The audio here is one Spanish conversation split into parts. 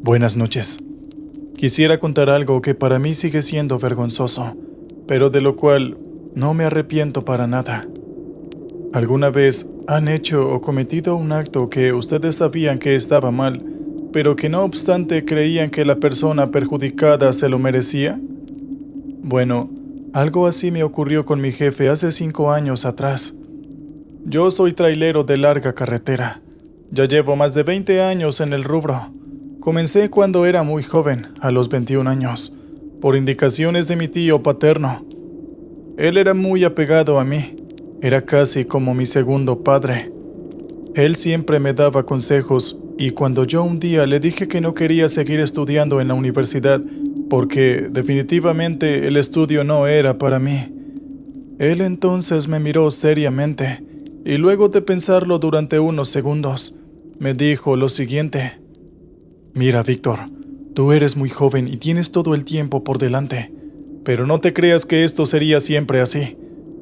Buenas noches. Quisiera contar algo que para mí sigue siendo vergonzoso, pero de lo cual no me arrepiento para nada. ¿Alguna vez han hecho o cometido un acto que ustedes sabían que estaba mal, pero que no obstante creían que la persona perjudicada se lo merecía? Bueno, algo así me ocurrió con mi jefe hace 5 años atrás. Yo soy trailero de larga carretera. Ya llevo más de 20 años en el rubro. Comencé cuando era muy joven, a los 21 años, por indicaciones de mi tío paterno. Él era muy apegado a mí, era casi como mi segundo padre. Él siempre me daba consejos y cuando yo un día le dije que no quería seguir estudiando en la universidad porque definitivamente el estudio no era para mí, él entonces me miró seriamente y luego de pensarlo durante unos segundos, me dijo lo siguiente: Mira, Víctor, tú eres muy joven y tienes todo el tiempo por delante, pero no te creas que esto sería siempre así.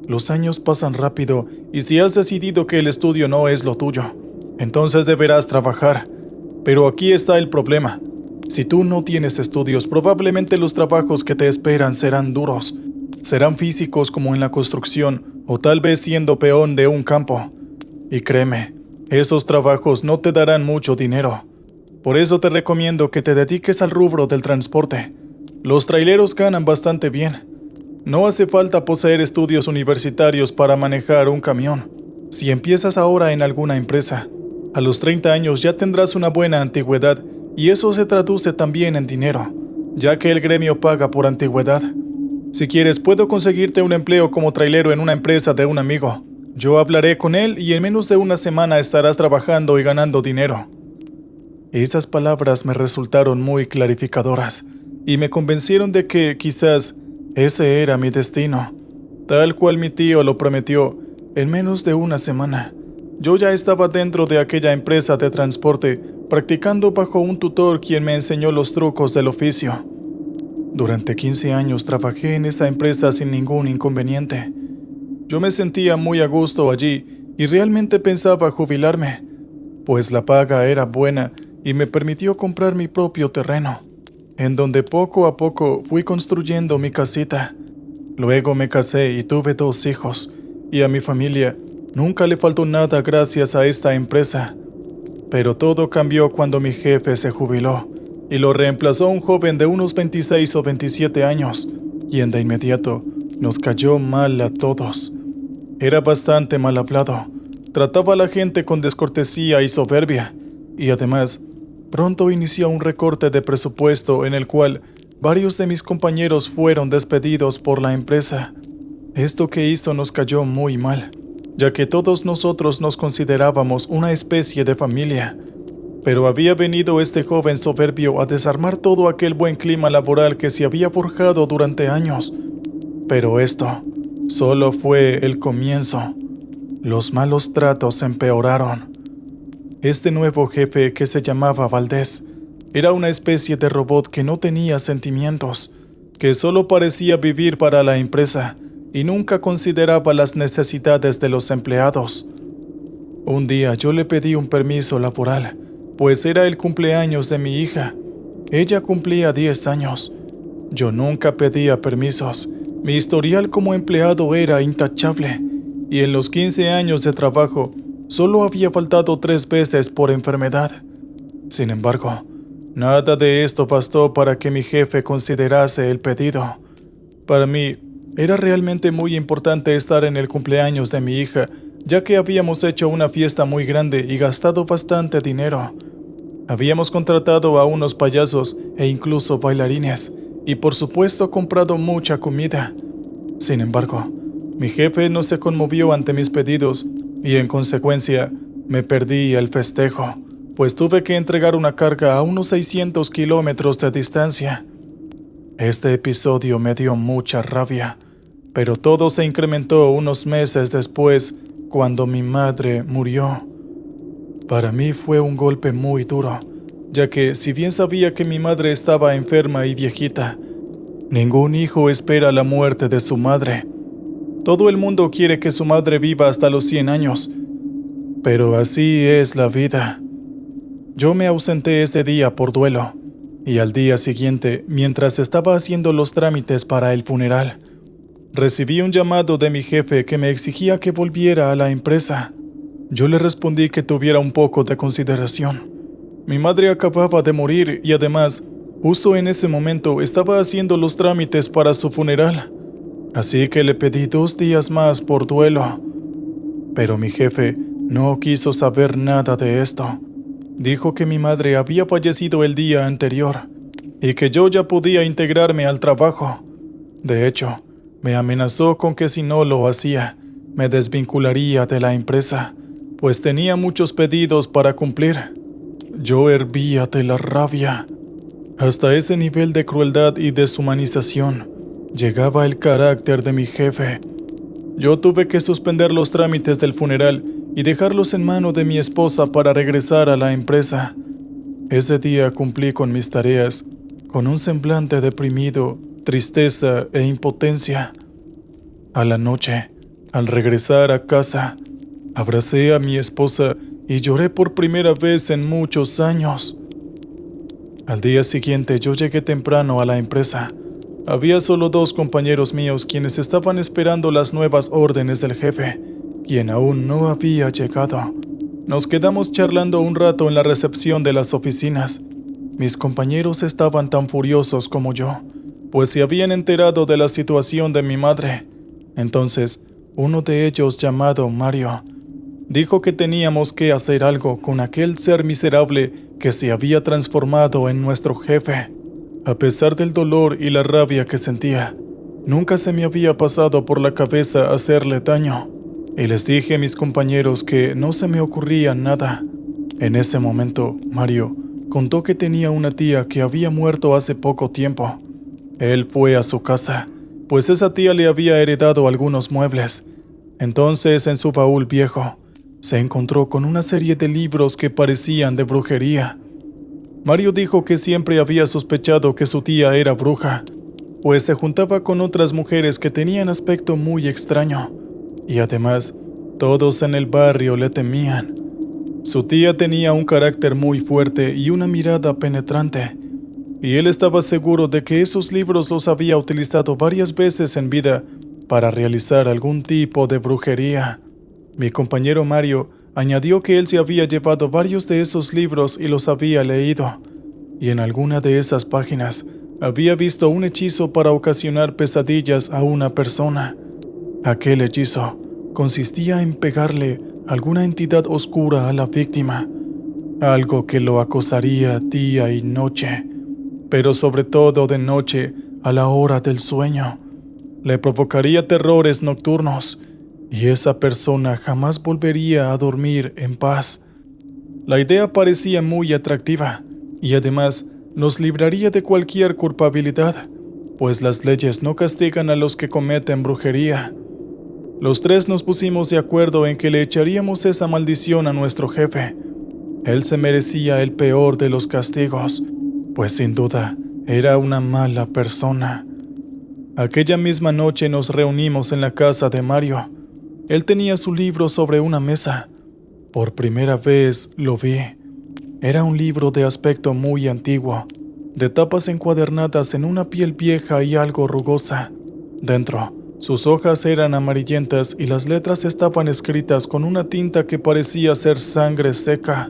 Los años pasan rápido y si has decidido que el estudio no es lo tuyo, entonces deberás trabajar. Pero aquí está el problema. Si tú no tienes estudios, probablemente los trabajos que te esperan serán duros. Serán físicos como en la construcción o tal vez siendo peón de un campo. Y créeme, esos trabajos no te darán mucho dinero. Por eso te recomiendo que te dediques al rubro del transporte. Los traileros ganan bastante bien. No hace falta poseer estudios universitarios para manejar un camión. Si empiezas ahora en alguna empresa, a los 30 años ya tendrás una buena antigüedad y eso se traduce también en dinero, ya que el gremio paga por antigüedad. Si quieres, puedo conseguirte un empleo como trailero en una empresa de un amigo. Yo hablaré con él y en menos de una semana estarás trabajando y ganando dinero. Esas palabras me resultaron muy clarificadoras y me convencieron de que quizás ese era mi destino. Tal cual mi tío lo prometió, en menos de una semana, yo ya estaba dentro de aquella empresa de transporte, practicando bajo un tutor quien me enseñó los trucos del oficio. Durante 15 años trabajé en esa empresa sin ningún inconveniente. Yo me sentía muy a gusto allí y realmente pensaba jubilarme, pues la paga era buena y me permitió comprar mi propio terreno, en donde poco a poco fui construyendo mi casita. Luego me casé y tuve 2 hijos, y a mi familia nunca le faltó nada gracias a esta empresa. Pero todo cambió cuando mi jefe se jubiló, y lo reemplazó un joven de unos 26 o 27 años, quien de inmediato nos cayó mal a todos. Era bastante mal hablado, trataba a la gente con descortesía y soberbia, y además, pronto inició un recorte de presupuesto en el cual varios de mis compañeros fueron despedidos por la empresa. Esto que hizo nos cayó muy mal, ya que todos nosotros nos considerábamos una especie de familia. Pero había venido este joven soberbio a desarmar todo aquel buen clima laboral que se había forjado durante años. Pero esto solo fue el comienzo. Los malos tratos empeoraron. Este nuevo jefe, que se llamaba Valdés, era una especie de robot que no tenía sentimientos, que solo parecía vivir para la empresa y nunca consideraba las necesidades de los empleados. Un día yo le pedí un permiso laboral, pues era el cumpleaños de mi hija. Ella cumplía 10 años. Yo nunca pedía permisos. Mi historial como empleado era intachable, y en los 15 años de trabajo, solo había faltado 3 veces por enfermedad. Sin embargo, nada de esto bastó para que mi jefe considerase el pedido. Para mí, era realmente muy importante estar en el cumpleaños de mi hija, ya que habíamos hecho una fiesta muy grande y gastado bastante dinero. Habíamos contratado a unos payasos e incluso bailarines, y por supuesto comprado mucha comida. Sin embargo, mi jefe no se conmovió ante mis pedidos, y en consecuencia me perdí el festejo, pues tuve que entregar una carga a unos 600 kilómetros de distancia. Este episodio me dio mucha rabia, pero todo se incrementó unos meses después, cuando mi madre murió. Para mí fue un golpe muy duro, ya que si bien sabía que mi madre estaba enferma y viejita, ningún hijo espera la muerte de su madre. Todo el mundo quiere que su madre viva hasta los 100 años, pero así es la vida. Yo me ausenté ese día por duelo, Y al día siguiente, mientras estaba haciendo los trámites para el funeral, recibí un llamado de mi jefe que me exigía que volviera a la empresa. Yo le respondí que tuviera un poco de consideración. Mi madre acababa de morir y además, justo en ese momento estaba haciendo los trámites para su funeral. Así que le pedí 2 días más por duelo. Pero mi jefe no quiso saber nada de esto. Dijo que mi madre había fallecido el día anterior y que yo ya podía integrarme al trabajo. De hecho, me amenazó con que si no lo hacía, me desvincularía de la empresa, pues tenía muchos pedidos para cumplir. Yo hervía de la rabia. Hasta ese nivel de crueldad y deshumanización llegaba el carácter de mi jefe. Yo tuve que suspender los trámites del funeral y dejarlos en mano de mi esposa para regresar a la empresa. Ese día cumplí con mis tareas, con un semblante deprimido, tristeza e impotencia. A la noche, al regresar a casa, abracé a mi esposa y lloré por primera vez en muchos años. Al día siguiente yo llegué temprano a la empresa. Había solo 2 compañeros míos quienes estaban esperando las nuevas órdenes del jefe, quien aún no había llegado. Nos quedamos charlando un rato en la recepción de las oficinas. Mis compañeros estaban tan furiosos como yo, pues se habían enterado de la situación de mi madre. Entonces, uno de ellos, llamado Mario, dijo que teníamos que hacer algo con aquel ser miserable que se había transformado en nuestro jefe. A pesar del dolor y la rabia que sentía, nunca se me había pasado por la cabeza hacerle daño, y les dije a mis compañeros que no se me ocurría nada. En ese momento, Mario contó que tenía una tía que había muerto hace poco tiempo. Él fue a su casa, pues esa tía le había heredado algunos muebles. Entonces, en su baúl viejo, se encontró con una serie de libros que parecían de brujería. Mario dijo que siempre había sospechado que su tía era bruja, pues se juntaba con otras mujeres que tenían aspecto muy extraño, y además, todos en el barrio le temían. Su tía tenía un carácter muy fuerte y una mirada penetrante, y él estaba seguro de que esos libros los había utilizado varias veces en vida para realizar algún tipo de brujería. Mi compañero Mario añadió que él se había llevado varios de esos libros y los había leído, y en alguna de esas páginas había visto un hechizo para ocasionar pesadillas a una persona. Aquel hechizo consistía en pegarle alguna entidad oscura a la víctima, algo que lo acosaría día y noche, pero sobre todo de noche a la hora del sueño. Le provocaría terrores nocturnos y esa persona jamás volvería a dormir en paz. La idea parecía muy atractiva y además nos libraría de cualquier culpabilidad, pues las leyes no castigan a los que cometen brujería. Los 3 nos pusimos de acuerdo en que le echaríamos esa maldición a nuestro jefe. Él se merecía el peor de los castigos, pues sin duda era una mala persona. Aquella misma noche nos reunimos en la casa de Mario. Él tenía su libro sobre una mesa. Por primera vez lo vi. Era un libro de aspecto muy antiguo, de tapas encuadernadas en una piel vieja y algo rugosa. Dentro, sus hojas eran amarillentas y las letras estaban escritas con una tinta que parecía ser sangre seca.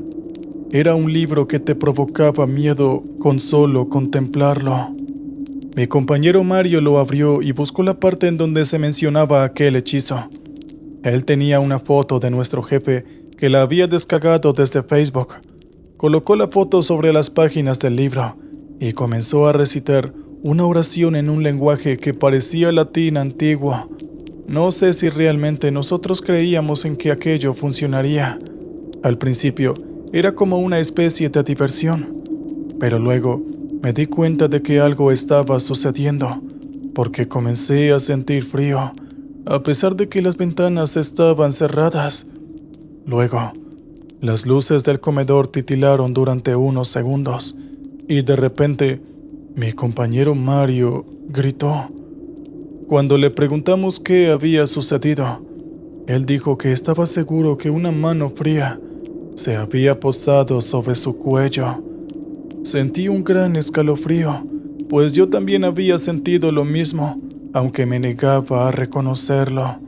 Era un libro que te provocaba miedo con solo contemplarlo. Mi compañero Mario lo abrió y buscó la parte en donde se mencionaba aquel hechizo. Él tenía una foto de nuestro jefe que la había descargado desde Facebook. Colocó la foto sobre las páginas del libro y comenzó a recitar una oración en un lenguaje que parecía latín antiguo. No sé si realmente nosotros creíamos en que aquello funcionaría. Al principio era como una especie de diversión, pero luego me di cuenta de que algo estaba sucediendo, porque comencé a sentir frío, a pesar de que las ventanas estaban cerradas. Luego, las luces del comedor titilaron durante unos segundos, y de repente, mi compañero Mario gritó. Cuando le preguntamos qué había sucedido, él dijo que estaba seguro que una mano fría se había posado sobre su cuello. Sentí un gran escalofrío, pues yo también había sentido lo mismo, aunque me negaba a reconocerlo.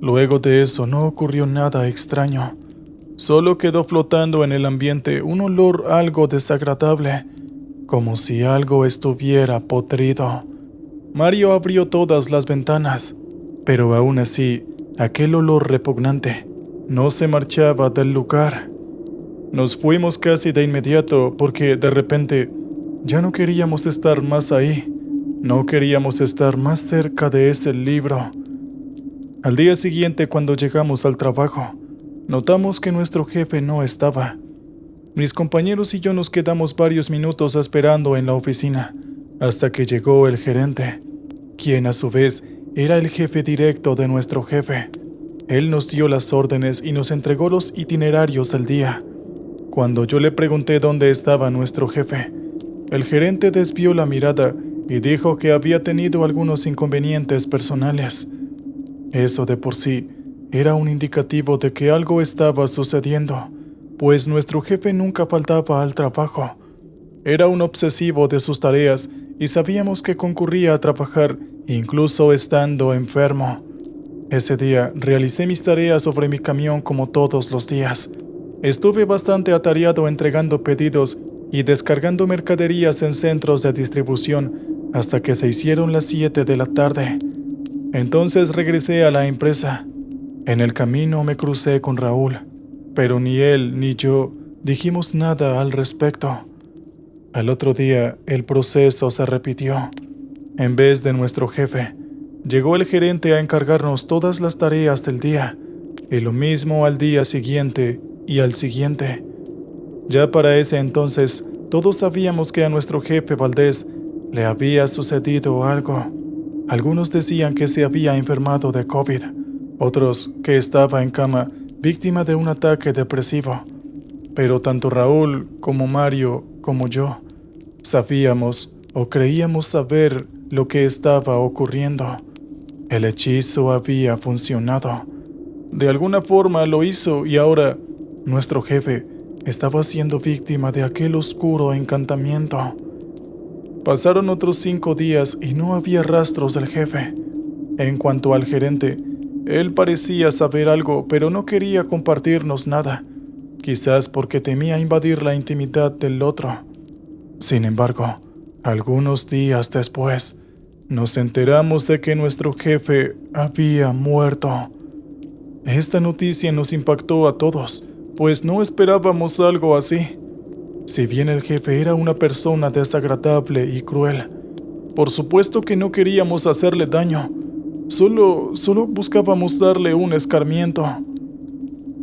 Luego de eso no ocurrió nada extraño. Solo quedó flotando en el ambiente un olor algo desagradable, como si algo estuviera podrido. Mario abrió todas las ventanas, pero aún así, aquel olor repugnante no se marchaba del lugar. Nos fuimos casi de inmediato porque de repente ya no queríamos estar más ahí. No queríamos estar más cerca de ese libro. Al día siguiente, cuando llegamos al trabajo, notamos que nuestro jefe no estaba. Mis compañeros y yo nos quedamos varios minutos esperando en la oficina, hasta que llegó el gerente, quien a su vez era el jefe directo de nuestro jefe. Él nos dio las órdenes y nos entregó los itinerarios del día. Cuando yo le pregunté dónde estaba nuestro jefe, el gerente desvió la mirada y dijo que había tenido algunos inconvenientes personales. Eso de por sí era un indicativo de que algo estaba sucediendo, pues nuestro jefe nunca faltaba al trabajo. Era un obsesivo de sus tareas y sabíamos que concurría a trabajar incluso estando enfermo. Ese día realicé mis tareas sobre mi camión como todos los días. Estuve bastante atareado entregando pedidos y descargando mercaderías en centros de distribución hasta que se hicieron las 7 de la tarde. Entonces regresé a la empresa. En el camino me crucé con Raúl, pero ni él ni yo dijimos nada al respecto. Al otro día, el proceso se repitió. En vez de nuestro jefe, llegó el gerente a encargarnos todas las tareas del día, y lo mismo al día siguiente y al siguiente. Ya para ese entonces, todos sabíamos que a nuestro jefe Valdés le había sucedido algo. Algunos decían que se había enfermado de COVID, otros que estaba en cama, víctima de un ataque depresivo. Pero tanto Raúl como Mario como yo sabíamos o creíamos saber lo que estaba ocurriendo. El hechizo había funcionado. De alguna forma lo hizo y ahora nuestro jefe estaba siendo víctima de aquel oscuro encantamiento. Pasaron otros 5 días y no había rastros del jefe. En cuanto al gerente, él parecía saber algo, pero no quería compartirnos nada, quizás porque temía invadir la intimidad del otro. Sin embargo, algunos días después, nos enteramos de que nuestro jefe había muerto. Esta noticia nos impactó a todos, pues no esperábamos algo así. Si bien el jefe era una persona desagradable y cruel, por supuesto que no queríamos hacerle daño. Solo buscábamos darle un escarmiento.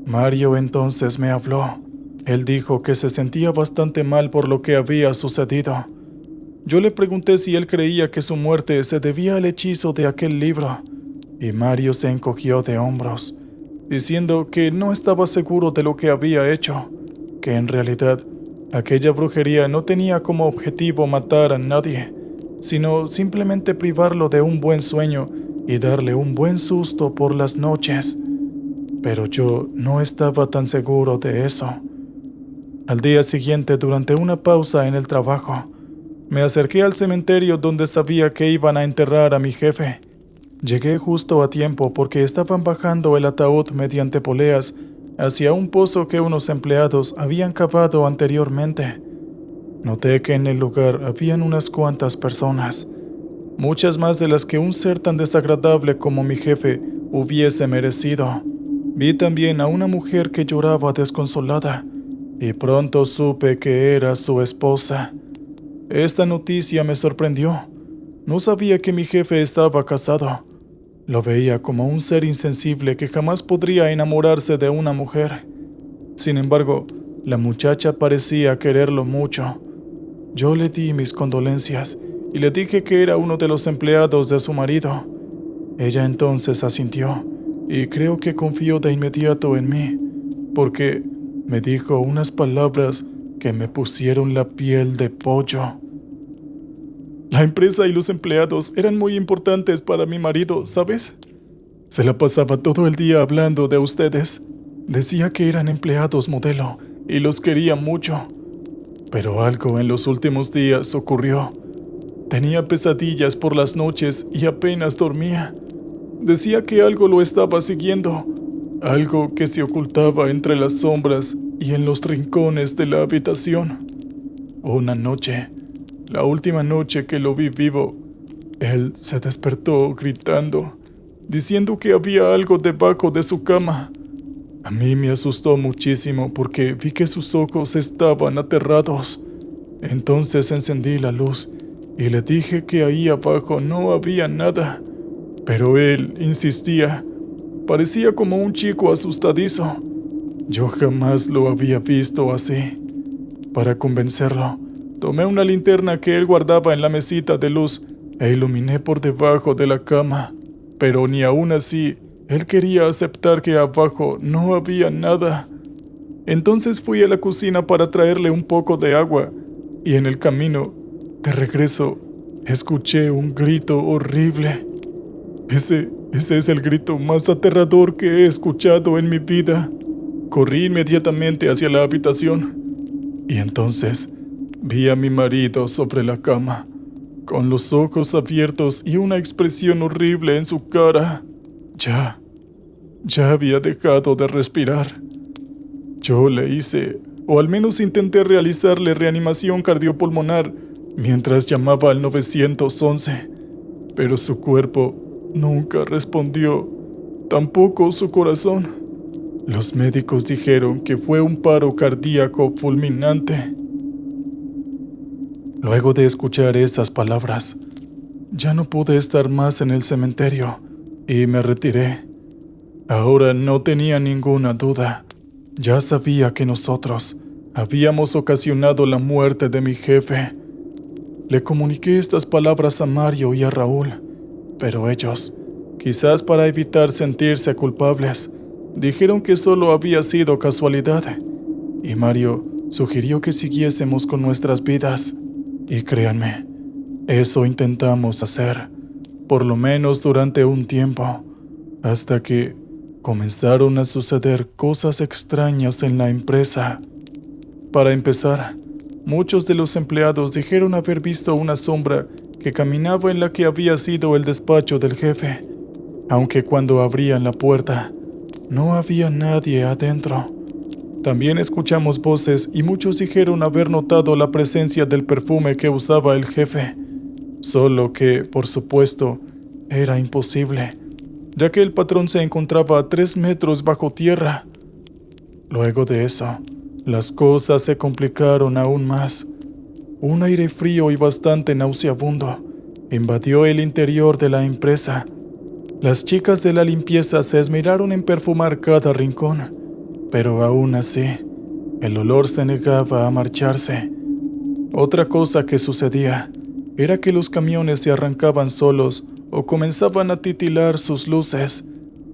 Mario entonces me habló. Él dijo que se sentía bastante mal por lo que había sucedido. Yo le pregunté si él creía que su muerte se debía al hechizo de aquel libro, y Mario se encogió de hombros, diciendo que no estaba seguro de lo que había hecho, que en realidad aquella brujería no tenía como objetivo matar a nadie, sino simplemente privarlo de un buen sueño y darle un buen susto por las noches. Pero yo no estaba tan seguro de eso. Al día siguiente, durante una pausa en el trabajo, me acerqué al cementerio donde sabía que iban a enterrar a mi jefe. Llegué justo a tiempo porque estaban bajando el ataúd mediante poleas hacia un pozo que unos empleados habían cavado anteriormente. Noté que en el lugar habían unas cuantas personas, muchas más de las que un ser tan desagradable como mi jefe hubiese merecido. Vi también a una mujer que lloraba desconsolada, y pronto supe que era su esposa. Esta noticia me sorprendió. No sabía que mi jefe estaba casado. Lo veía como un ser insensible que jamás podría enamorarse de una mujer. Sin embargo, la muchacha parecía quererlo mucho. Yo le di mis condolencias y le dije que era uno de los empleados de su marido. Ella entonces asintió y creo que confió de inmediato en mí, porque me dijo unas palabras que me pusieron la piel de pollo. La empresa y los empleados eran muy importantes para mi marido, ¿sabes? Se la pasaba todo el día hablando de ustedes. Decía que eran empleados modelo y los quería mucho. Pero algo en los últimos días ocurrió. Tenía pesadillas por las noches y apenas dormía. Decía que algo lo estaba siguiendo, algo que se ocultaba entre las sombras y en los rincones de la habitación. Una noche, la última noche que lo vi vivo, él se despertó gritando, diciendo que había algo debajo de su cama. A mí me asustó muchísimo porque vi que sus ojos estaban aterrados. Entonces encendí la luz y le dije que ahí abajo no había nada. Pero él insistía. Parecía como un chico asustadizo. Yo jamás lo había visto así. Para convencerlo, tomé una linterna que él guardaba en la mesita de luz e iluminé por debajo de la cama. Pero ni aún así, él quería aceptar que abajo no había nada. Entonces fui a la cocina para traerle un poco de agua y en el camino de regreso escuché un grito horrible. Ese es el grito más aterrador que he escuchado en mi vida. Corrí inmediatamente hacia la habitación y entonces vi a mi marido sobre la cama, con los ojos abiertos y una expresión horrible en su cara. Ya había dejado de respirar. Yo le hice, o al menos intenté realizarle reanimación cardiopulmonar mientras llamaba al 911, pero su cuerpo nunca respondió, tampoco su corazón. Los médicos dijeron que fue un paro cardíaco fulminante. Luego de escuchar esas palabras, ya no pude estar más en el cementerio y me retiré. Ahora no tenía ninguna duda. Ya sabía que nosotros habíamos ocasionado la muerte de mi jefe. Le comuniqué estas palabras a Mario y a Raúl, pero ellos, quizás para evitar sentirse culpables, dijeron que solo había sido casualidad, y Mario sugirió que siguiésemos con nuestras vidas. Y créanme, eso intentamos hacer, por lo menos durante un tiempo, hasta que comenzaron a suceder cosas extrañas en la empresa. Para empezar, muchos de los empleados dijeron haber visto una sombra que caminaba en la que había sido el despacho del jefe, aunque cuando abrían la puerta, no había nadie adentro. También escuchamos voces y muchos dijeron haber notado la presencia del perfume que usaba el jefe, solo que, por supuesto, era imposible, ya que el patrón se encontraba a 3 metros bajo tierra. Luego de eso, las cosas se complicaron aún más. Un aire frío y bastante nauseabundo invadió el interior de la empresa. Las chicas de la limpieza se esmeraron en perfumar cada rincón, pero aún así, el olor se negaba a marcharse. Otra cosa que sucedía era que los camiones se arrancaban solos o comenzaban a titilar sus luces,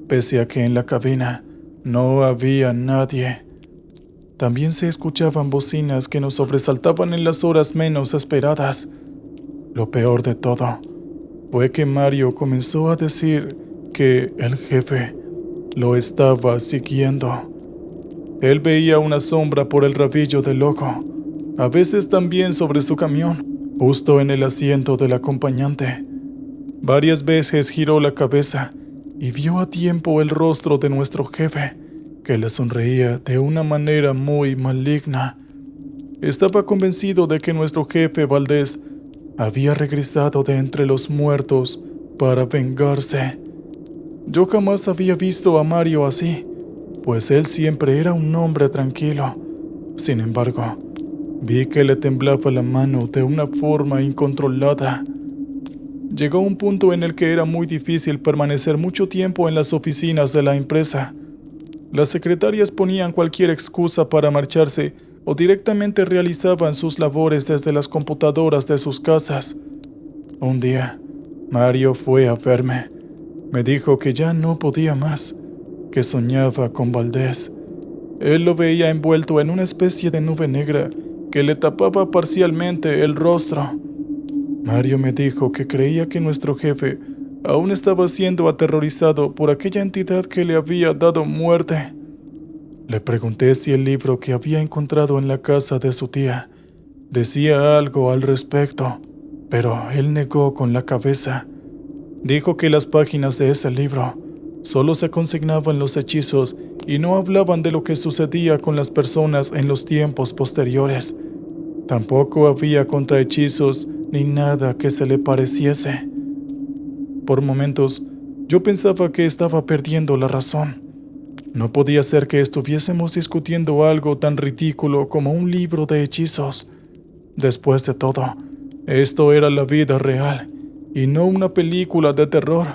pese a que en la cabina no había nadie. También se escuchaban bocinas que nos sobresaltaban en las horas menos esperadas. Lo peor de todo fue que Mario comenzó a decir que el jefe lo estaba siguiendo. Él veía una sombra por el rabillo del ojo, a veces también sobre su camión, justo en el asiento del acompañante. Varias veces giró la cabeza y vio a tiempo el rostro de nuestro jefe, que le sonreía de una manera muy maligna. Estaba convencido de que nuestro jefe Valdés había regresado de entre los muertos para vengarse. Yo jamás había visto a Mario así, pues él siempre era un hombre tranquilo. Sin embargo, vi que le temblaba la mano de una forma incontrolada. Llegó un punto en el que era muy difícil permanecer mucho tiempo en las oficinas de la empresa. Las secretarias ponían cualquier excusa para marcharse o directamente realizaban sus labores desde las computadoras de sus casas. Un día, Mario fue a verme. Me dijo que ya no podía más, que soñaba con Valdés. Él lo veía envuelto en una especie de nube negra que le tapaba parcialmente el rostro. Mario me dijo que creía que nuestro jefe aún estaba siendo aterrorizado por aquella entidad que le había dado muerte. Le pregunté si el libro que había encontrado en la casa de su tía decía algo al respecto, pero él negó con la cabeza. Dijo que las páginas de ese libro solo se consignaban los hechizos y no hablaban de lo que sucedía con las personas en los tiempos posteriores. Tampoco había contrahechizos ni nada que se le pareciese. Por momentos, yo pensaba que estaba perdiendo la razón. No podía ser que estuviésemos discutiendo algo tan ridículo como un libro de hechizos. Después de todo, esto era la vida real y no una película de terror.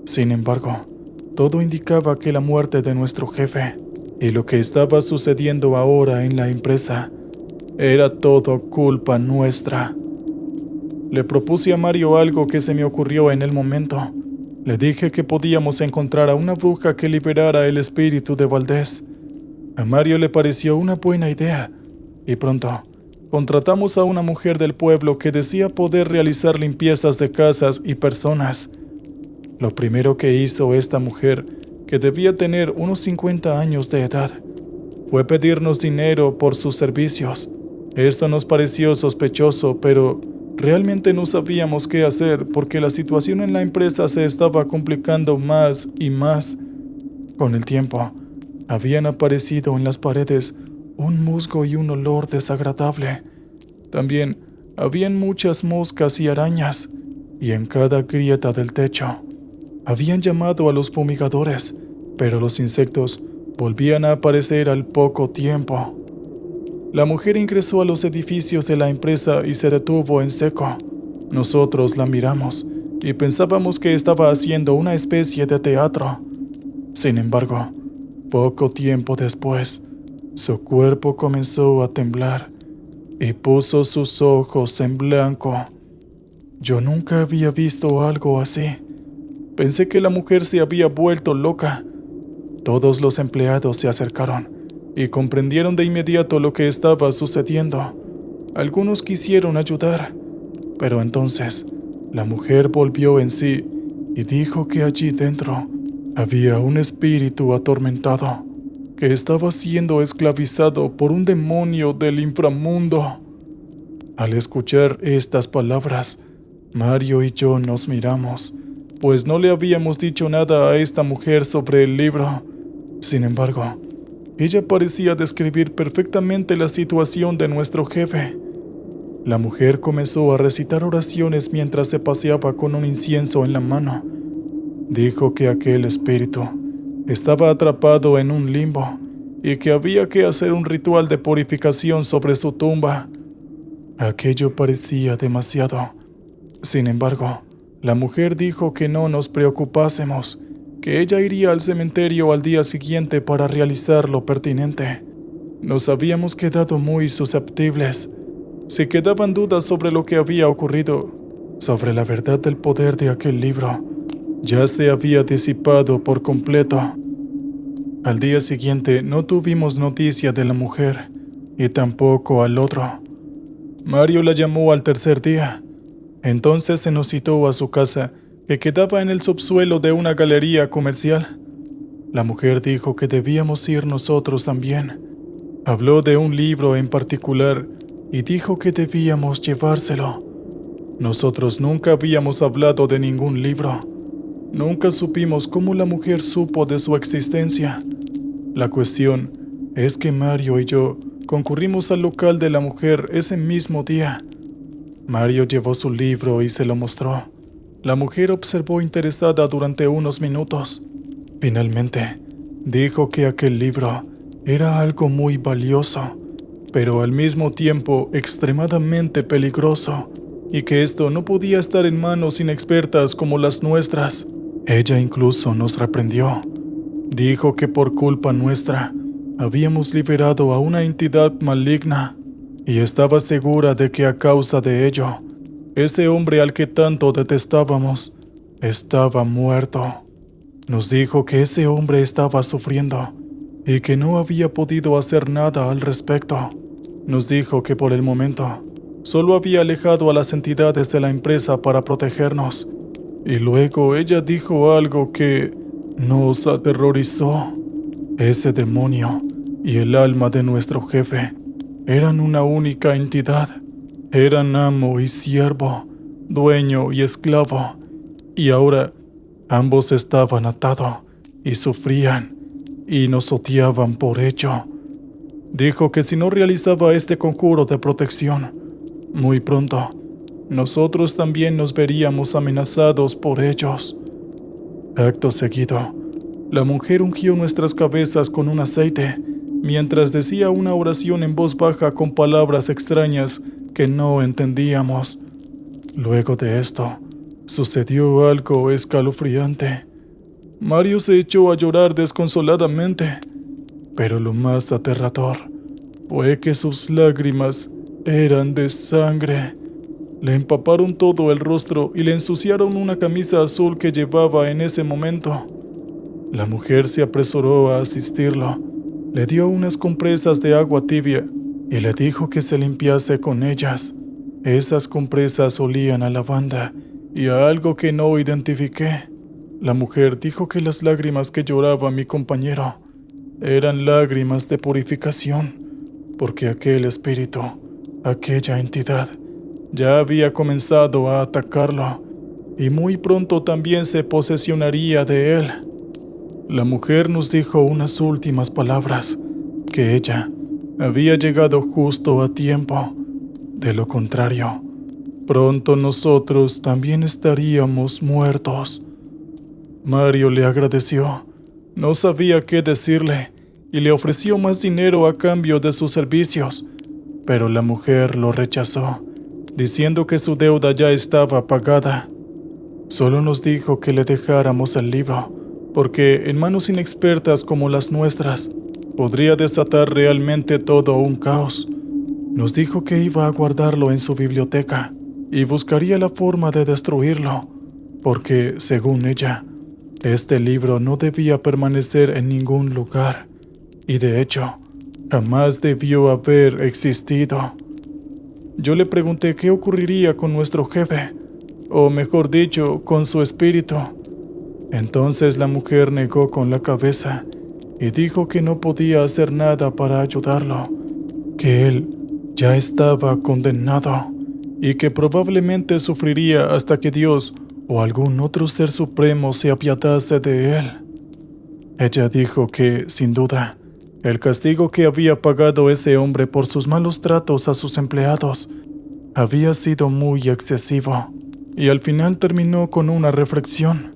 Sin embargo, todo indicaba que la muerte de nuestro jefe y lo que estaba sucediendo ahora en la empresa era todo culpa nuestra. Le propuse a Mario algo que se me ocurrió en el momento. Le dije que podíamos encontrar a una bruja que liberara el espíritu de Valdés. A Mario le pareció una buena idea y pronto contratamos a una mujer del pueblo que decía poder realizar limpiezas de casas y personas. Lo primero que hizo esta mujer, que debía tener unos 50 años de edad, fue pedirnos dinero por sus servicios. Esto nos pareció sospechoso, pero realmente no sabíamos qué hacer porque la situación en la empresa se estaba complicando más y más. Con el tiempo, habían aparecido en las paredes un musgo y un olor desagradable. También habían muchas moscas y arañas, y en cada grieta del techo. Habían llamado a los fumigadores, pero los insectos volvían a aparecer al poco tiempo. La mujer ingresó a los edificios de la empresa y se detuvo en seco. Nosotros la miramos y pensábamos que estaba haciendo una especie de teatro. Sin embargo, poco tiempo después, su cuerpo comenzó a temblar y puso sus ojos en blanco. Yo nunca había visto algo así. Pensé que la mujer se había vuelto loca. Todos los empleados se acercaron y comprendieron de inmediato lo que estaba sucediendo. Algunos quisieron ayudar, pero entonces la mujer volvió en sí y dijo que allí dentro había un espíritu atormentado que estaba siendo esclavizado por un demonio del inframundo. Al escuchar estas palabras, Mario y yo nos miramos, pues no le habíamos dicho nada a esta mujer sobre el libro. Sin embargo, ella parecía describir perfectamente la situación de nuestro jefe. La mujer comenzó a recitar oraciones mientras se paseaba con un incienso en la mano. Dijo que aquel espíritu estaba atrapado en un limbo y que había que hacer un ritual de purificación sobre su tumba. Aquello parecía demasiado. Sin embargo, la mujer dijo que no nos preocupásemos, que ella iría al cementerio al día siguiente para realizar lo pertinente. Nos habíamos quedado muy susceptibles. Si quedaban dudas sobre lo que había ocurrido, sobre la verdad del poder de aquel libro, ya se había disipado por completo. Al día siguiente no tuvimos noticia de la mujer, y tampoco al otro. Mario la llamó al tercer día. Entonces se nos citó a su casa, que quedaba en el subsuelo de una galería comercial. La mujer dijo que debíamos ir nosotros también. Habló de un libro en particular y dijo que debíamos llevárselo. Nosotros nunca habíamos hablado de ningún libro. Nunca supimos cómo la mujer supo de su existencia. La cuestión es que Mario y yo concurrimos al local de la mujer ese mismo día. Mario llevó su libro y se lo mostró. La mujer observó interesada durante unos minutos. Finalmente, dijo que aquel libro era algo muy valioso, pero al mismo tiempo extremadamente peligroso, y que esto no podía estar en manos inexpertas como las nuestras. Ella incluso nos reprendió. Dijo que por culpa nuestra habíamos liberado a una entidad maligna, y estaba segura de que a causa de ello, ese hombre al que tanto detestábamos estaba muerto. Nos dijo que ese hombre estaba sufriendo y que no había podido hacer nada al respecto. Nos dijo que por el momento solo había alejado a las entidades de la empresa para protegernos. Y luego ella dijo algo que nos aterrorizó. Ese demonio y el alma de nuestro jefe eran una única entidad. Eran amo y siervo, dueño y esclavo, y ahora ambos estaban atados y sufrían y nos odiaban por ello. Dijo que si no realizaba este conjuro de protección, muy pronto nosotros también nos veríamos amenazados por ellos. Acto seguido, la mujer ungió nuestras cabezas con un aceite, mientras decía una oración en voz baja con palabras extrañas que no entendíamos. Luego de esto, sucedió algo escalofriante. Mario se echó a llorar desconsoladamente, pero lo más aterrador fue que sus lágrimas eran de sangre. Le empaparon todo el rostro y le ensuciaron una camisa azul que llevaba en ese momento. La mujer se apresuró a asistirlo, le dio unas compresas de agua tibia y le dijo que se limpiase con ellas. Esas compresas olían a lavanda y a algo que no identifiqué. La mujer dijo que las lágrimas que lloraba mi compañero eran lágrimas de purificación, porque aquel espíritu, aquella entidad, ya había comenzado a atacarlo y muy pronto también se posesionaría de él. La mujer nos dijo unas últimas palabras, que ella había llegado justo a tiempo. De lo contrario, pronto nosotros también estaríamos muertos. Mario le agradeció, no sabía qué decirle y le ofreció más dinero a cambio de sus servicios, pero la mujer lo rechazó, diciendo que su deuda ya estaba pagada. Solo nos dijo que le dejáramos el libro, porque en manos inexpertas como las nuestras, podría desatar realmente todo un caos. Nos dijo que iba a guardarlo en su biblioteca y buscaría la forma de destruirlo, porque, según ella, este libro no debía permanecer en ningún lugar, y de hecho, jamás debió haber existido. Yo le pregunté qué ocurriría con nuestro jefe, o mejor dicho, con su espíritu. Entonces la mujer negó con la cabeza y dijo que no podía hacer nada para ayudarlo, que él ya estaba condenado y que probablemente sufriría hasta que Dios o algún otro ser supremo se apiadase de él. Ella dijo que, sin duda, el castigo que había pagado ese hombre por sus malos tratos a sus empleados había sido muy excesivo, y al final terminó con una reflexión,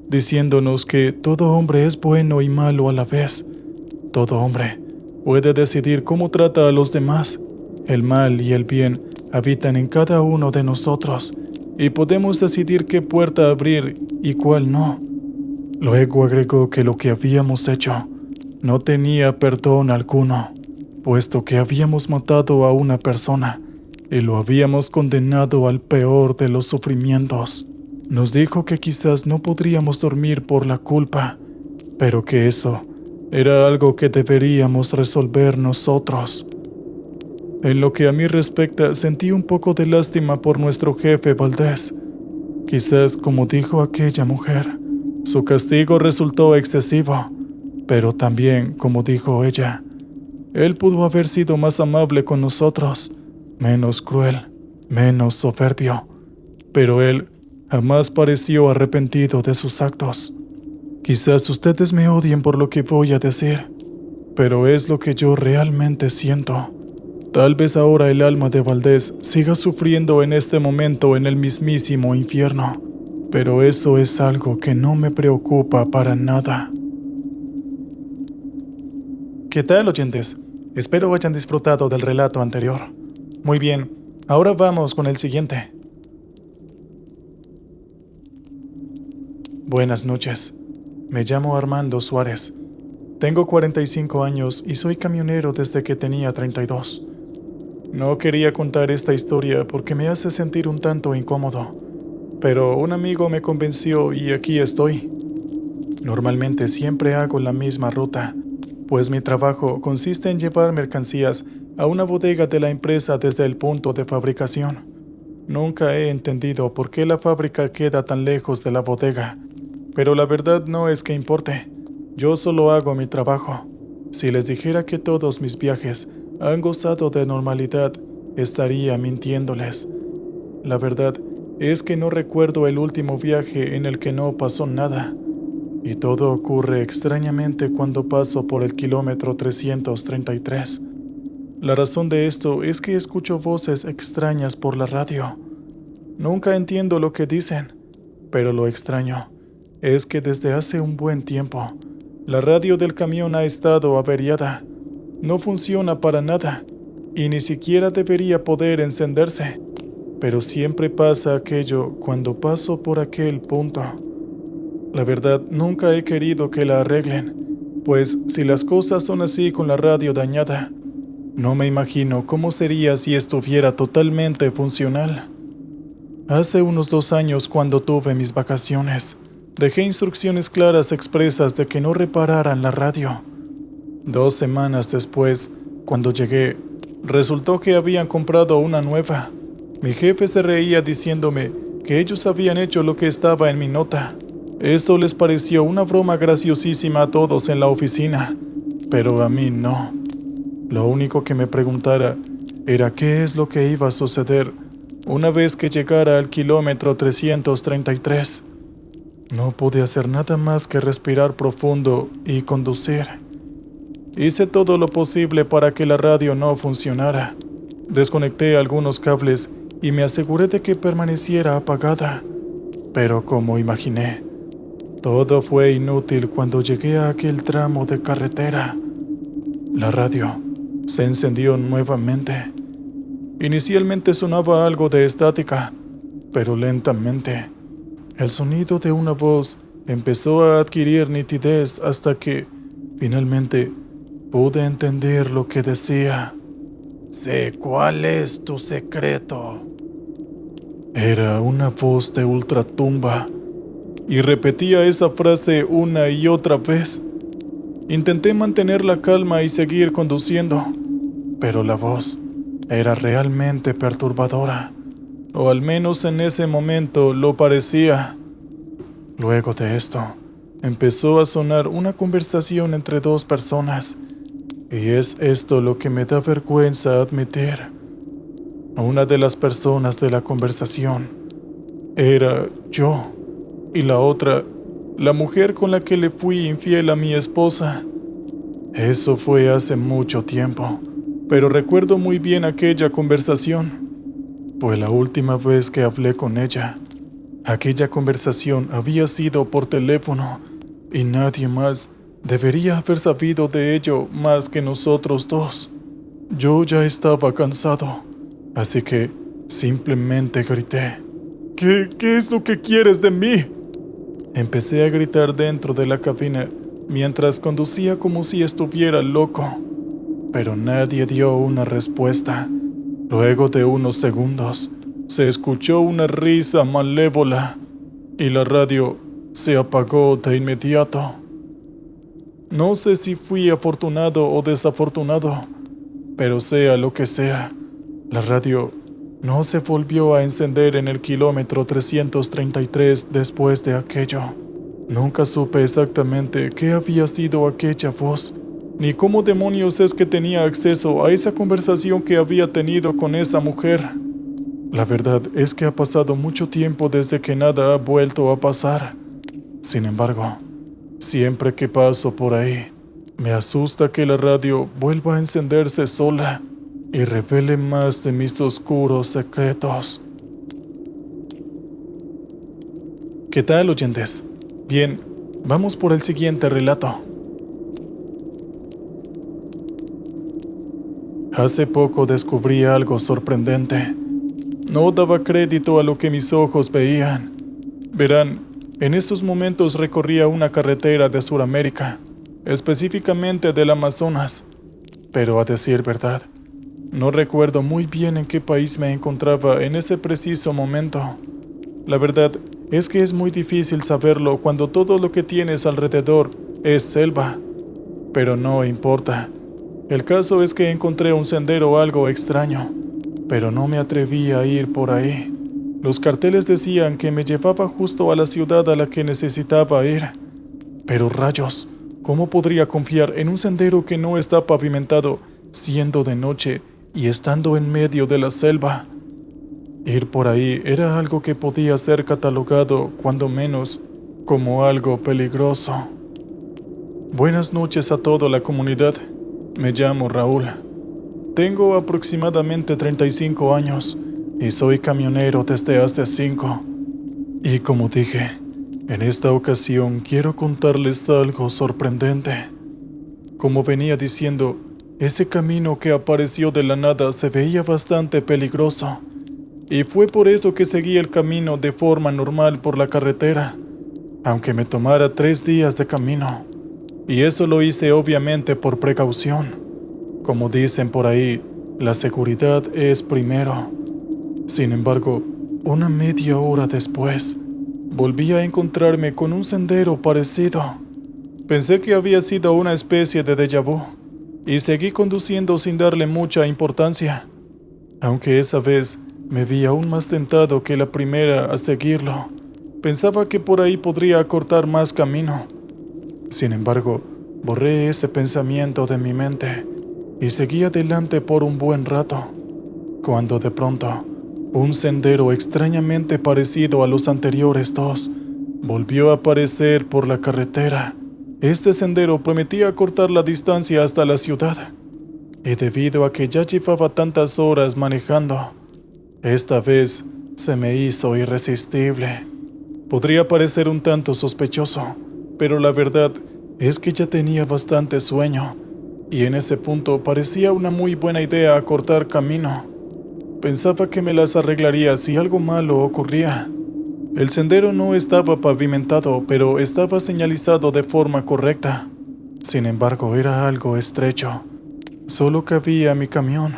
diciéndonos que todo hombre es bueno y malo a la vez. Todo hombre puede decidir cómo trata a los demás. El mal y el bien habitan en cada uno de nosotros, y podemos decidir qué puerta abrir y cuál no. Luego agregó que lo que habíamos hecho no tenía perdón alguno, puesto que habíamos matado a una persona y lo habíamos condenado al peor de los sufrimientos. Nos dijo que quizás no podríamos dormir por la culpa, pero que eso era algo que deberíamos resolver nosotros. En lo que a mí respecta, sentí un poco de lástima por nuestro jefe Valdés. Quizás, como dijo aquella mujer, su castigo resultó excesivo, pero también, como dijo ella, él pudo haber sido más amable con nosotros, menos cruel, menos soberbio, pero él jamás pareció arrepentido de sus actos. Quizás ustedes me odien por lo que voy a decir, pero es lo que yo realmente siento. Tal vez ahora el alma de Valdés siga sufriendo en este momento en el mismísimo infierno, pero eso es algo que no me preocupa para nada. ¿Qué tal, oyentes? Espero hayan disfrutado del relato anterior. Muy bien, ahora vamos con el siguiente. Buenas noches. Me llamo Armando Suárez. Tengo 45 años y soy camionero desde que tenía 32. No quería contar esta historia porque me hace sentir un tanto incómodo, pero un amigo me convenció y aquí estoy. Normalmente siempre hago la misma ruta, pues mi trabajo consiste en llevar mercancías a una bodega de la empresa desde el punto de fabricación. Nunca he entendido por qué la fábrica queda tan lejos de la bodega, pero la verdad no es que importe. Yo solo hago mi trabajo. Si les dijera que todos mis viajes han gozado de normalidad, estaría mintiéndoles. La verdad es que no recuerdo el último viaje en el que no pasó nada, y todo ocurre extrañamente cuando paso por el kilómetro 333. La razón de esto es que escucho voces extrañas por la radio. Nunca entiendo lo que dicen, pero lo extraño es que desde hace un buen tiempo, la radio del camión ha estado averiada. No funciona para nada, y ni siquiera debería poder encenderse. Pero siempre pasa aquello cuando paso por aquel punto. La verdad, nunca he querido que la arreglen, pues si las cosas son así con la radio dañada, no me imagino cómo sería si estuviera totalmente funcional. Hace unos 2 años, cuando tuve mis vacaciones, dejé instrucciones claras expresas de que no repararan la radio. 2 semanas después, cuando llegué, resultó que habían comprado una nueva. Mi jefe se reía diciéndome que ellos habían hecho lo que estaba en mi nota. Esto les pareció una broma graciosísima a todos en la oficina, pero a mí no. Lo único que me preguntara era qué es lo que iba a suceder una vez que llegara al kilómetro 333. No pude hacer nada más que respirar profundo y conducir. Hice todo lo posible para que la radio no funcionara. Desconecté algunos cables y me aseguré de que permaneciera apagada. Pero como imaginé, todo fue inútil cuando llegué a aquel tramo de carretera. La radio se encendió nuevamente. Inicialmente sonaba algo de estática, pero lentamente. El sonido de una voz empezó a adquirir nitidez hasta que, finalmente, pude entender lo que decía. Sé cuál es tu secreto. Era una voz de ultratumba, y repetía esa frase una y otra vez. Intenté mantener la calma y seguir conduciendo, pero la voz era realmente perturbadora, o al menos en ese momento lo parecía. Luego de esto, empezó a sonar una conversación entre 2 personas, y es esto lo que me da vergüenza admitir. Una de las personas de la conversación era yo, y la otra, la mujer con la que le fui infiel a mi esposa. Eso fue hace mucho tiempo, pero recuerdo muy bien aquella conversación. Fue la última vez que hablé con ella. Aquella conversación había sido por teléfono, y nadie más debería haber sabido de ello más que nosotros 2. Yo ya estaba cansado, así que simplemente grité. ¿Qué es lo que quieres de mí? Empecé a gritar dentro de la cabina mientras conducía como si estuviera loco, pero nadie dio una respuesta. Luego de unos segundos, se escuchó una risa malévola y la radio se apagó de inmediato. No sé si fui afortunado o desafortunado, pero sea lo que sea, la radio no se volvió a encender en el kilómetro 333 después de aquello. Nunca supe exactamente qué había sido aquella voz, ni cómo demonios es que tenía acceso a esa conversación que había tenido con esa mujer. La verdad es que ha pasado mucho tiempo desde que nada ha vuelto a pasar. Sin embargo, siempre que paso por ahí, me asusta que la radio vuelva a encenderse sola y revele más de mis oscuros secretos. ¿Qué tal, oyentes? Bien, vamos por el siguiente relato. Hace poco descubrí algo sorprendente. No daba crédito a lo que mis ojos veían. Verán, en esos momentos recorría una carretera de Sudamérica, específicamente del Amazonas. Pero a decir verdad, no recuerdo muy bien en qué país me encontraba en ese preciso momento. La verdad es que es muy difícil saberlo cuando todo lo que tienes alrededor es selva. Pero no importa. El caso es que encontré un sendero algo extraño, pero no me atreví a ir por ahí. Los carteles decían que me llevaba justo a la ciudad a la que necesitaba ir. Pero rayos, ¿cómo podría confiar en un sendero que no está pavimentado siendo de noche y estando en medio de la selva. Ir por ahí era algo que podía ser catalogado, cuando menos, como algo peligroso. Buenas noches a toda la comunidad. Me llamo Raúl. Tengo aproximadamente 35 años y soy camionero desde hace 5. Y como dije, en esta ocasión quiero contarles algo sorprendente. Como venía diciendo, ese camino que apareció de la nada se veía bastante peligroso, y fue por eso que seguí el camino de forma normal por la carretera, aunque me tomara 3 días de camino. Y eso lo hice obviamente por precaución. Como dicen por ahí, la seguridad es primero. Sin embargo, una media hora después, volví a encontrarme con un sendero parecido. Pensé que había sido una especie de déjà vu, y seguí conduciendo sin darle mucha importancia, aunque esa vez me vi aún más tentado que la primera a seguirlo. Pensaba que por ahí podría acortar más camino. Sin embargo, borré ese pensamiento de mi mente y seguí adelante por un buen rato, cuando de pronto, un sendero extrañamente parecido a los anteriores 2 volvió a aparecer por la carretera. Este sendero prometía acortar la distancia hasta la ciudad, y debido a que ya llevaba tantas horas manejando, esta vez se me hizo irresistible. Podría parecer un tanto sospechoso, pero la verdad es que ya tenía bastante sueño, y en ese punto parecía una muy buena idea acortar camino. Pensaba que me las arreglaría si algo malo ocurría. El sendero no estaba pavimentado, pero estaba señalizado de forma correcta. Sin embargo, era algo estrecho. Solo cabía mi camión.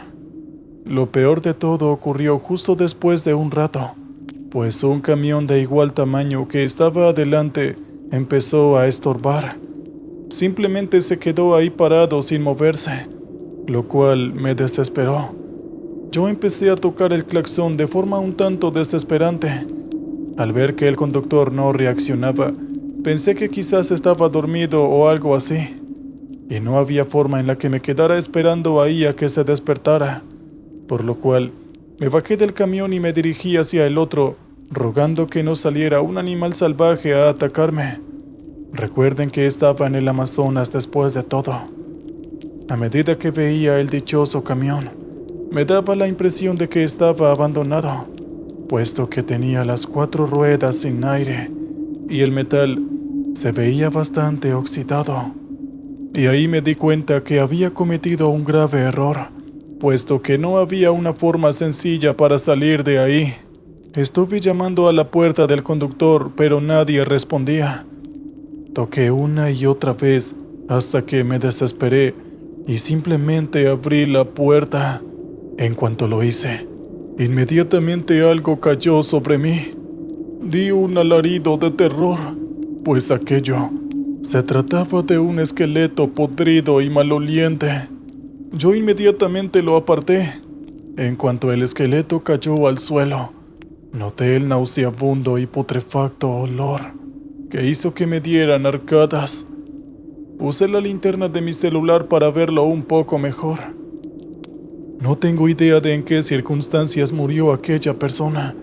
Lo peor de todo ocurrió justo después de un rato, pues un camión de igual tamaño que estaba adelante empezó a estorbar. Simplemente se quedó ahí parado sin moverse, lo cual me desesperó. Yo empecé a tocar el claxon de forma un tanto desesperante. Al ver que el conductor no reaccionaba, pensé que quizás estaba dormido o algo así, y no había forma en la que me quedara esperando ahí a que se despertara, por lo cual me bajé del camión y me dirigí hacia el otro, rogando que no saliera un animal salvaje a atacarme. Recuerden que estaba en el Amazonas después de todo. A medida que veía el dichoso camión, me daba la impresión de que estaba abandonado, puesto que tenía las 4 ruedas sin aire y el metal se veía bastante oxidado. Y ahí me di cuenta que había cometido un grave error, puesto que no había una forma sencilla para salir de ahí. Estuve llamando a la puerta del conductor, pero nadie respondía. Toqué una y otra vez hasta que me desesperé y simplemente abrí la puerta. En cuanto lo hice, inmediatamente algo cayó sobre mí. Di un alarido de terror, pues aquello se trataba de un esqueleto podrido y maloliente. Yo inmediatamente lo aparté. En cuanto el esqueleto cayó al suelo, noté el nauseabundo y putrefacto olor que hizo que me dieran arcadas. Usé la linterna de mi celular para verlo un poco mejor. No tengo idea de en qué circunstancias murió aquella persona,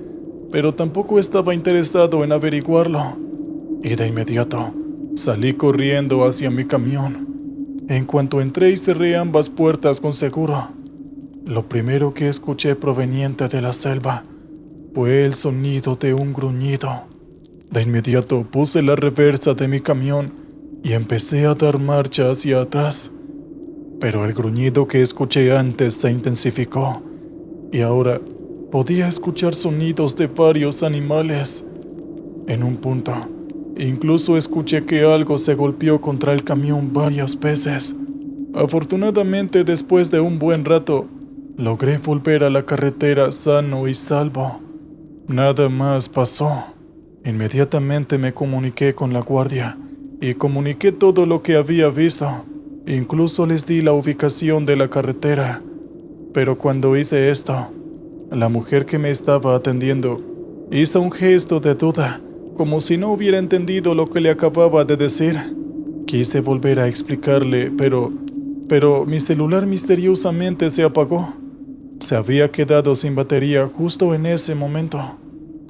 pero tampoco estaba interesado en averiguarlo. Y de inmediato salí corriendo hacia mi camión. En cuanto entré y cerré ambas puertas con seguro, lo primero que escuché proveniente de la selva fue el sonido de un gruñido. De inmediato puse la reversa de mi camión y empecé a dar marcha hacia atrás. Pero el gruñido que escuché antes se intensificó, y ahora podía escuchar sonidos de varios animales. En un punto, incluso escuché que algo se golpeó contra el camión varias veces. Afortunadamente, después de un buen rato, logré volver a la carretera sano y salvo. Nada más pasó. Inmediatamente me comuniqué con la guardia y comuniqué todo lo que había visto. Incluso les di la ubicación de la carretera. Pero cuando hice esto, la mujer que me estaba atendiendo hizo un gesto de duda, como si no hubiera entendido lo que le acababa de decir. Quise volver a explicarle, pero pero mi celular misteriosamente se apagó. Se había quedado sin batería justo en ese momento.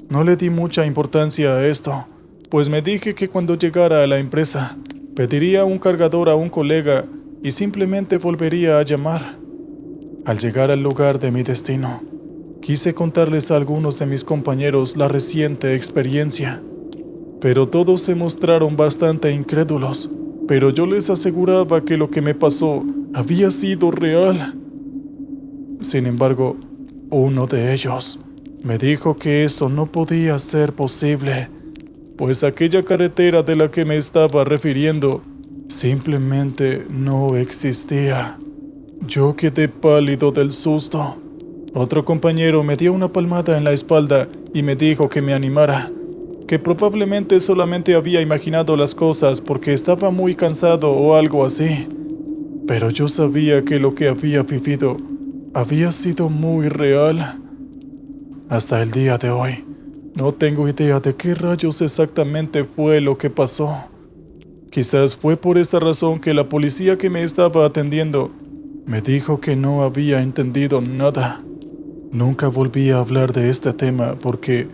No le di mucha importancia a esto, pues me dije que cuando llegara a la empresa, pediría un cargador a un colega y simplemente volvería a llamar. Al llegar al lugar de mi destino, quise contarles a algunos de mis compañeros la reciente experiencia, pero todos se mostraron bastante incrédulos, pero yo les aseguraba que lo que me pasó había sido real. Sin embargo, uno de ellos me dijo que eso no podía ser posible, pues aquella carretera de la que me estaba refiriendo simplemente no existía. Yo quedé pálido del susto. Otro compañero me dio una palmada en la espalda y me dijo que me animara, que probablemente solamente había imaginado las cosas porque estaba muy cansado o algo así. Pero yo sabía que lo que había vivido había sido muy real. Hasta el día de hoy, no tengo idea de qué rayos exactamente fue lo que pasó. Quizás fue por esa razón que la policía que me estaba atendiendo me dijo que no había entendido nada. Nunca volví a hablar de este tema porque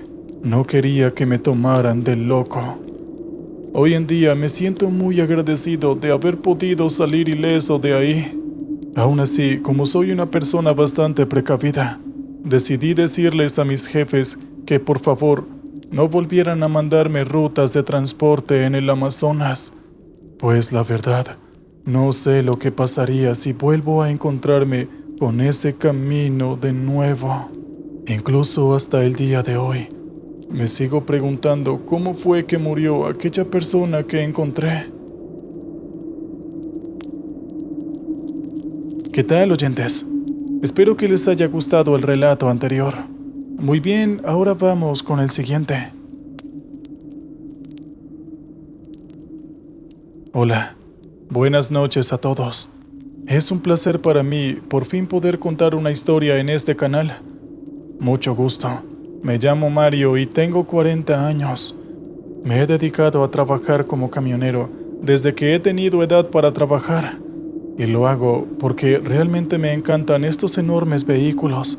no quería que me tomaran de loco. Hoy en día me siento muy agradecido de haber podido salir ileso de ahí. Aún así, como soy una persona bastante precavida, decidí decirles a mis jefes que por favor no volvieran a mandarme rutas de transporte en el Amazonas, pues la verdad, no sé lo que pasaría si vuelvo a encontrarme con ese camino de nuevo. Incluso hasta el día de hoy, me sigo preguntando cómo fue que murió aquella persona que encontré. ¿Qué tal, oyentes? Espero que les haya gustado el relato anterior. Muy bien, ahora vamos con el siguiente. Hola, buenas noches a todos. Es un placer para mí por fin poder contar una historia en este canal. Mucho gusto. Me llamo Mario y tengo 40 años. Me he dedicado a trabajar como camionero desde que he tenido edad para trabajar. Y lo hago porque realmente me encantan estos enormes vehículos.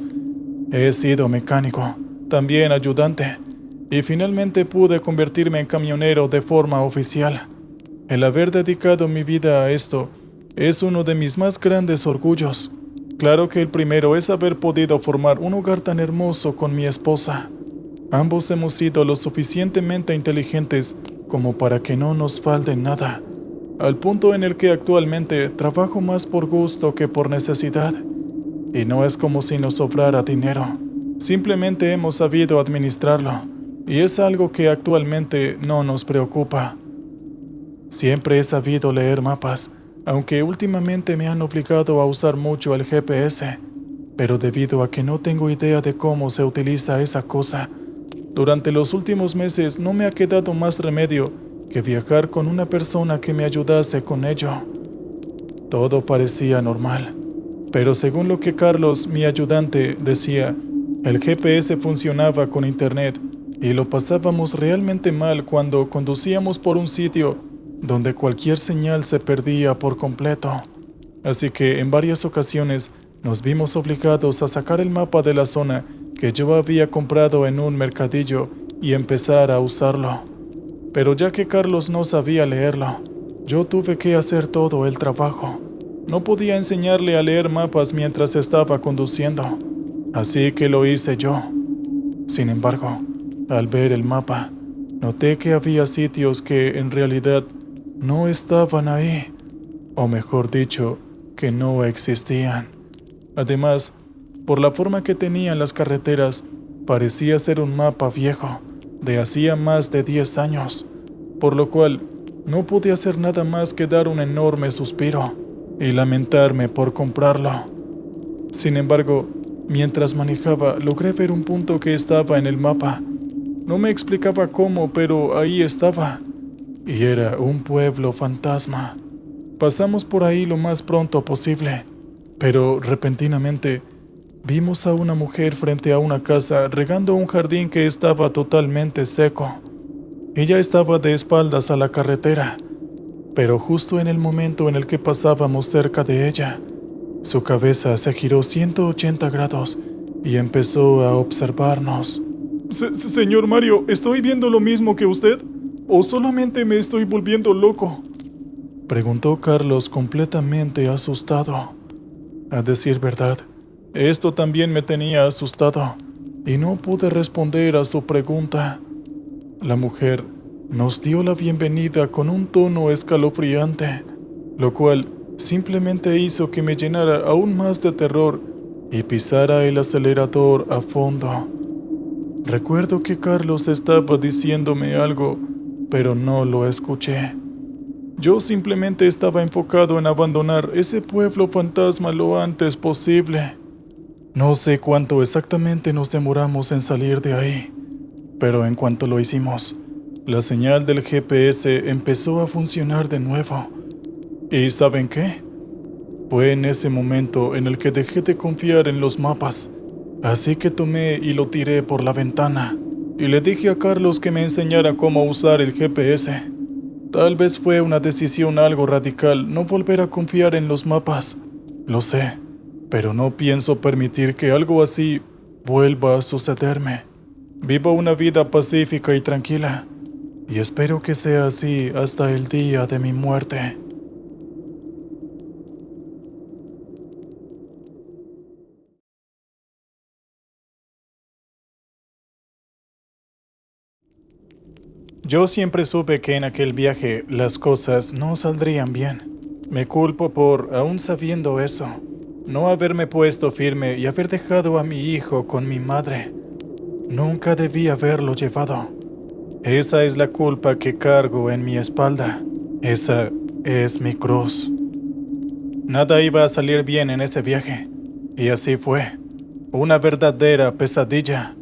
He sido mecánico, también ayudante, y finalmente pude convertirme en camionero de forma oficial. El haber dedicado mi vida a esto es uno de mis más grandes orgullos. Claro que el primero es haber podido formar un hogar tan hermoso con mi esposa. Ambos hemos sido lo suficientemente inteligentes como para que no nos falte nada, al punto en el que actualmente trabajo más por gusto que por necesidad. Y no es como si nos sobrara dinero, simplemente hemos sabido administrarlo, y es algo que actualmente no nos preocupa. Siempre he sabido leer mapas, aunque últimamente me han obligado a usar mucho el GPS, pero debido a que no tengo idea de cómo se utiliza esa cosa, durante los últimos meses no me ha quedado más remedio que viajar con una persona que me ayudase con ello. Todo parecía normal, pero según lo que Carlos, mi ayudante, decía, el GPS funcionaba con internet y lo pasábamos realmente mal cuando conducíamos por un sitio donde cualquier señal se perdía por completo. Así que en varias ocasiones nos vimos obligados a sacar el mapa de la zona que yo había comprado en un mercadillo y empezar a usarlo. Pero ya que Carlos no sabía leerlo, yo tuve que hacer todo el trabajo. No podía enseñarle a leer mapas mientras estaba conduciendo, así que lo hice yo. Sin embargo, al ver el mapa, noté que había sitios que en realidad no estaban ahí, o mejor dicho, que no existían. Además, por la forma que tenían las carreteras, parecía ser un mapa viejo, de hacía más de 10 años, por lo cual no pude hacer nada más que dar un enorme suspiro y lamentarme por comprarlo. Sin embargo, mientras manejaba, logré ver un punto que estaba en el mapa. No me explicaba cómo, pero ahí estaba. Y era un pueblo fantasma. Pasamos por ahí lo más pronto posible, pero repentinamente vimos a una mujer frente a una casa regando un jardín que estaba totalmente seco. Ella estaba de espaldas a la carretera, pero justo en el momento en el que pasábamos cerca de ella, su cabeza se giró 180 grados y empezó a observarnos. Señor Mario, ¿estoy viendo lo mismo que usted? ¿O solamente me estoy volviendo loco?, preguntó Carlos completamente asustado. A decir verdad, esto también me tenía asustado y no pude responder a su pregunta. La mujer nos dio la bienvenida con un tono escalofriante, lo cual simplemente hizo que me llenara aún más de terror y pisara el acelerador a fondo. Recuerdo que Carlos estaba diciéndome algo, pero no lo escuché. Yo simplemente estaba enfocado en abandonar ese pueblo fantasma lo antes posible. No sé cuánto exactamente nos demoramos en salir de ahí, pero en cuanto lo hicimos, la señal del GPS empezó a funcionar de nuevo. ¿Y saben qué? Fue en ese momento en el que dejé de confiar en los mapas, así que tomé y lo tiré por la ventana, y le dije a Carlos que me enseñara cómo usar el GPS. Tal vez fue una decisión algo radical no volver a confiar en los mapas, lo sé, pero no pienso permitir que algo así vuelva a sucederme. Vivo una vida pacífica y tranquila, y espero que sea así hasta el día de mi muerte. Yo siempre supe que en aquel viaje las cosas no saldrían bien. Me culpo por, aún sabiendo eso, no haberme puesto firme y haber dejado a mi hijo con mi madre. Nunca debí haberlo llevado. Esa es la culpa que cargo en mi espalda. Esa es mi cruz. Nada iba a salir bien en ese viaje, y así fue. Una verdadera pesadilla.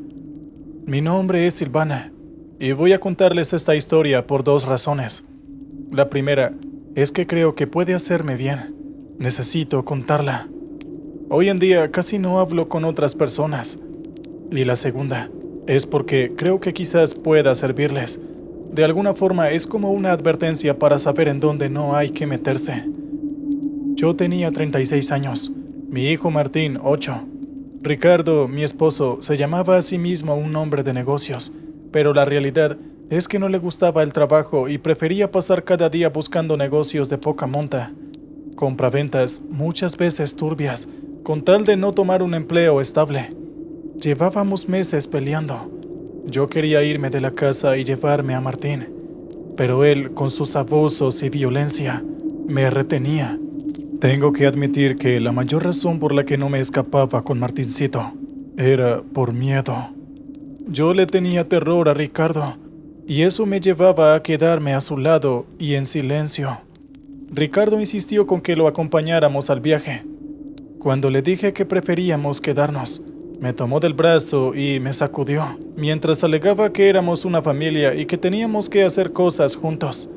Mi nombre es Silvana, y voy a contarles esta historia por dos razones. La primera es que creo que puede hacerme bien. Necesito contarla. Hoy en día casi no hablo con otras personas. Y la segunda es porque creo que quizás pueda servirles. De alguna forma es como una advertencia para saber en dónde no hay que meterse. Yo tenía 36 años, mi hijo Martín 8. Ricardo, mi esposo, se llamaba a sí mismo un hombre de negocios, pero la realidad es que no le gustaba el trabajo y prefería pasar cada día buscando negocios de poca monta. Compraventas, muchas veces turbias, con tal de no tomar un empleo estable. Llevábamos meses peleando. Yo quería irme de la casa y llevarme a Martín, pero él, con sus abusos y violencia, me retenía. Tengo que admitir que la mayor razón por la que no me escapaba con Martincito era por miedo. Yo le tenía terror a Ricardo, y eso me llevaba a quedarme a su lado y en silencio. Ricardo insistió con que lo acompañáramos al viaje. Cuando le dije que preferíamos quedarnos, me tomó del brazo y me sacudió, mientras alegaba que éramos una familia y que teníamos que hacer cosas juntos.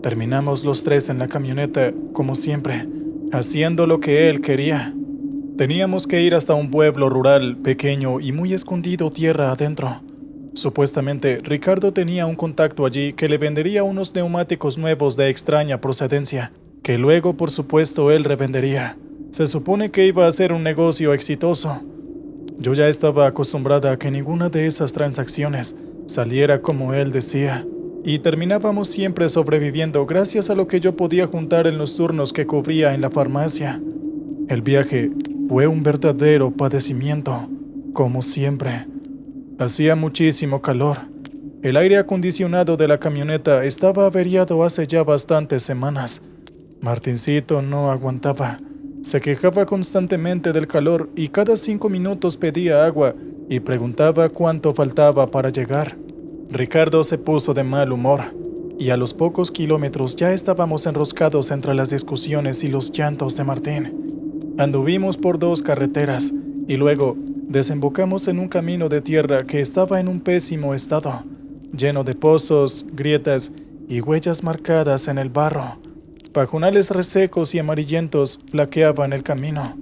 Terminamos los tres en la camioneta, como siempre, haciendo lo que él quería. Teníamos que ir hasta un pueblo rural, pequeño y muy escondido tierra adentro. Supuestamente, Ricardo tenía un contacto allí que le vendería unos neumáticos nuevos de extraña procedencia, que luego, por supuesto, él revendería. Se supone que iba a ser un negocio exitoso. Yo ya estaba acostumbrada a que ninguna de esas transacciones saliera como él decía, y terminábamos siempre sobreviviendo gracias a lo que yo podía juntar en los turnos que cubría en la farmacia. El viaje fue un verdadero padecimiento, como siempre. Hacía muchísimo calor. El aire acondicionado de la camioneta estaba averiado hace ya bastantes semanas. Martincito no aguantaba. Se quejaba constantemente del calor y cada 5 minutos pedía agua y preguntaba cuánto faltaba para llegar. Ricardo se puso de mal humor, y a los pocos kilómetros ya estábamos enroscados entre las discusiones y los llantos de Martín. Anduvimos por 2 carreteras, y luego desembocamos en un camino de tierra que estaba en un pésimo estado, lleno de pozos, grietas y huellas marcadas en el barro. Pajonales resecos y amarillentos flaqueaban el camino.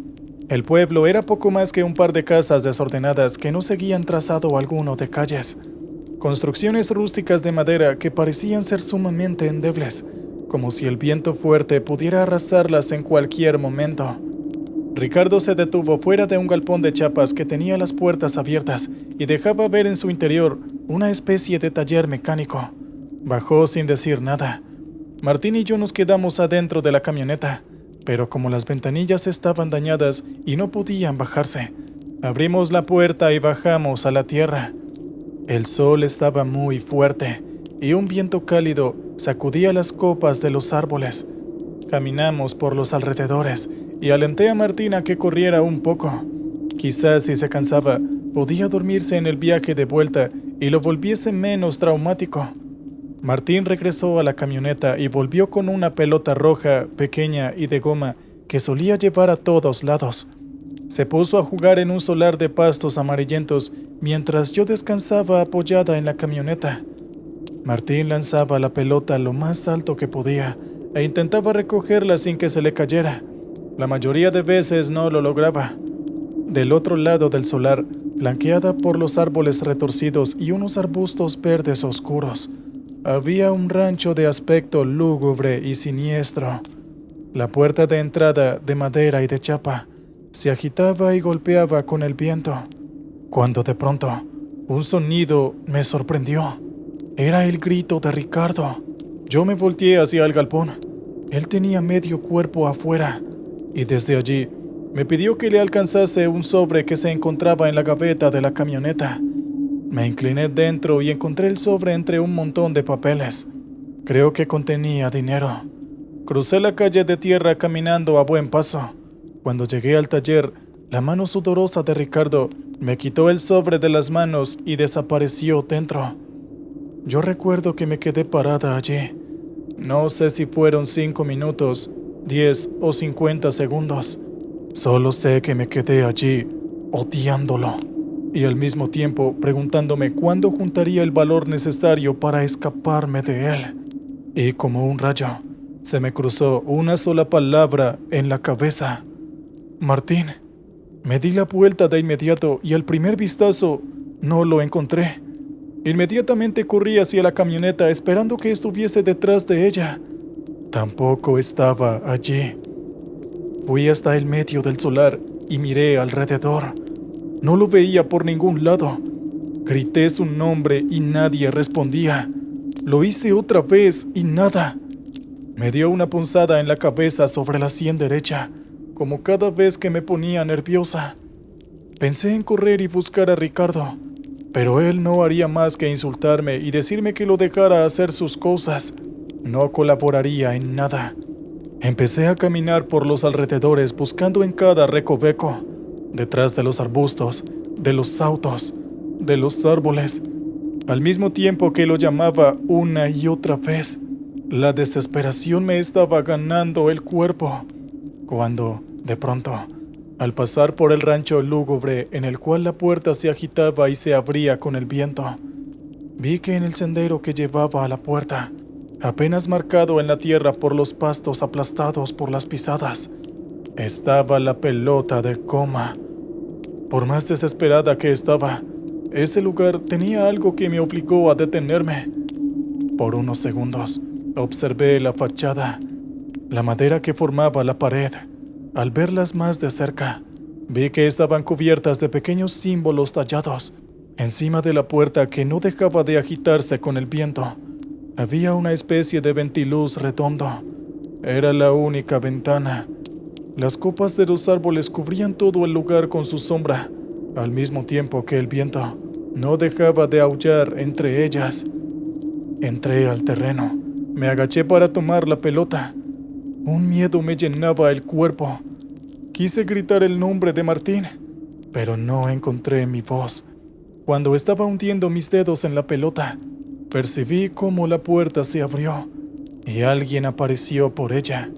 El pueblo era poco más que un par de casas desordenadas que no seguían trazado alguno de calles. Construcciones rústicas de madera que parecían ser sumamente endebles, como si el viento fuerte pudiera arrasarlas en cualquier momento. Ricardo se detuvo fuera de un galpón de chapas que tenía las puertas abiertas y dejaba ver en su interior una especie de taller mecánico. Bajó sin decir nada. Martín y yo nos quedamos adentro de la camioneta, pero como las ventanillas estaban dañadas y no podían bajarse, abrimos la puerta y bajamos a la tierra. El sol estaba muy fuerte y un viento cálido sacudía las copas de los árboles. Caminamos por los alrededores y alenté a Martín a que corriera un poco. Quizás si se cansaba, podía dormirse en el viaje de vuelta y lo volviese menos traumático. Martín regresó a la camioneta y volvió con una pelota roja, pequeña y de goma que solía llevar a todos lados. Se puso a jugar en un solar de pastos amarillentos mientras yo descansaba apoyada en la camioneta. Martín lanzaba la pelota lo más alto que podía e intentaba recogerla sin que se le cayera. La mayoría de veces no lo lograba. Del otro lado del solar, flanqueada por los árboles retorcidos y unos arbustos verdes oscuros, había un rancho de aspecto lúgubre y siniestro. La puerta de entrada, de madera y de chapa, se agitaba y golpeaba con el viento, cuando de pronto un sonido me sorprendió. Era el grito de Ricardo. Yo me volteé hacia el galpón. Él tenía medio cuerpo afuera, y desde allí me pidió que le alcanzase un sobre que se encontraba en la gaveta de la camioneta. Me incliné dentro y encontré el sobre entre un montón de papeles. Creo que contenía dinero. Crucé la calle de tierra caminando a buen paso. Cuando llegué al taller, la mano sudorosa de Ricardo me quitó el sobre de las manos y desapareció dentro. Yo recuerdo que me quedé parada allí. No sé si fueron 5 minutos, 10 o 50 segundos. Solo sé que me quedé allí, odiándolo, y al mismo tiempo preguntándome cuándo juntaría el valor necesario para escaparme de él. Y como un rayo, se me cruzó una sola palabra en la cabeza: Martín. Me di la vuelta de inmediato y al primer vistazo no lo encontré. Inmediatamente corrí hacia la camioneta esperando que estuviese detrás de ella. Tampoco estaba allí. Fui hasta el medio del solar y miré alrededor. No lo veía por ningún lado. Grité su nombre y nadie respondía. Lo hice otra vez y nada. Me dio una punzada en la cabeza sobre la sien derecha, como cada vez que me ponía nerviosa. Pensé en correr y buscar a Ricardo, pero él no haría más que insultarme y decirme que lo dejara hacer sus cosas. No colaboraría en nada. Empecé a caminar por los alrededores buscando en cada recoveco, detrás de los arbustos, de los autos, de los árboles, al mismo tiempo que lo llamaba una y otra vez. La desesperación me estaba ganando el cuerpo, cuando, de pronto, al pasar por el rancho lúgubre en el cual la puerta se agitaba y se abría con el viento, vi que en el sendero que llevaba a la puerta, apenas marcado en la tierra por los pastos aplastados por las pisadas, estaba la pelota de goma. Por más desesperada que estaba, ese lugar tenía algo que me obligó a detenerme. Por unos segundos, observé la fachada, la madera que formaba la pared. Al verlas más de cerca, vi que estaban cubiertas de pequeños símbolos tallados. Encima de la puerta, que no dejaba de agitarse con el viento, había una especie de ventiluz redondo. Era la única ventana. Las copas de los árboles cubrían todo el lugar con su sombra, al mismo tiempo que el viento no dejaba de aullar entre ellas. Entré al terreno. Me agaché para tomar la pelota. Un miedo me llenaba el cuerpo. Quise gritar el nombre de Martín, pero no encontré mi voz. Cuando estaba hundiendo mis dedos en la pelota, percibí cómo la puerta se abrió y alguien apareció por ella.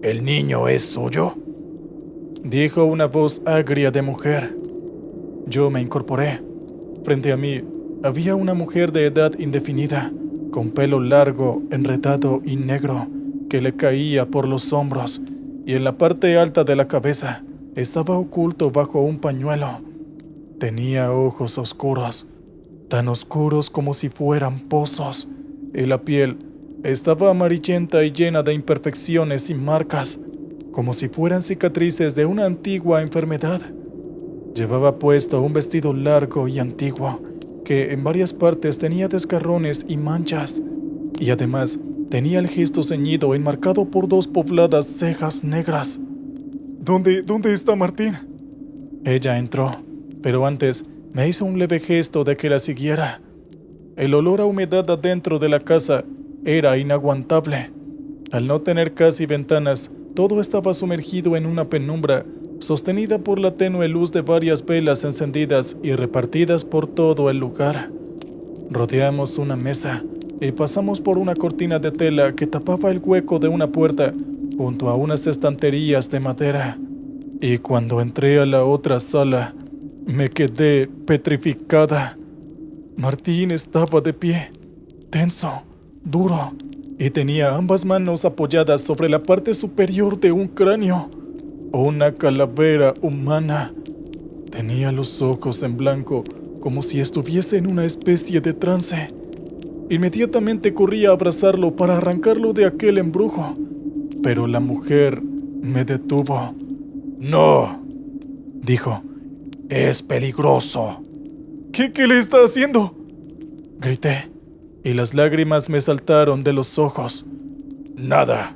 «¿El niño es suyo?», dijo una voz agria de mujer. Yo me incorporé. Frente a mí había una mujer de edad indefinida, con pelo largo, enredado y negro, que le caía por los hombros, y en la parte alta de la cabeza estaba oculto bajo un pañuelo. Tenía ojos oscuros, tan oscuros como si fueran pozos, y la piel Estaba amarillenta y llena de imperfecciones y marcas, como si fueran cicatrices de una antigua enfermedad. Llevaba puesto un vestido largo y antiguo, que en varias partes tenía desgarrones y manchas, y además tenía el gesto ceñido enmarcado por 2 pobladas cejas negras. ¿Dónde está Martín? Ella entró, pero antes me hizo un leve gesto de que la siguiera. El olor a humedad adentro de la casa era inaguantable. Al no tener casi ventanas, todo estaba sumergido en una penumbra, sostenida por la tenue luz de varias velas encendidas y repartidas por todo el lugar. Rodeamos una mesa y pasamos por una cortina de tela que tapaba el hueco de una puerta junto a unas estanterías de madera. Y cuando entré a la otra sala, me quedé petrificada. Martín estaba de pie, tenso, duro, y tenía ambas manos apoyadas sobre la parte superior de un cráneo, una calavera humana. Tenía los ojos en blanco, como si estuviese en una especie de trance. Inmediatamente corrí a abrazarlo para arrancarlo de aquel embrujo, pero la mujer me detuvo. «No», dijo, «es peligroso». ¿Qué le está haciendo?», grité, y las lágrimas me saltaron de los ojos. «Nada»,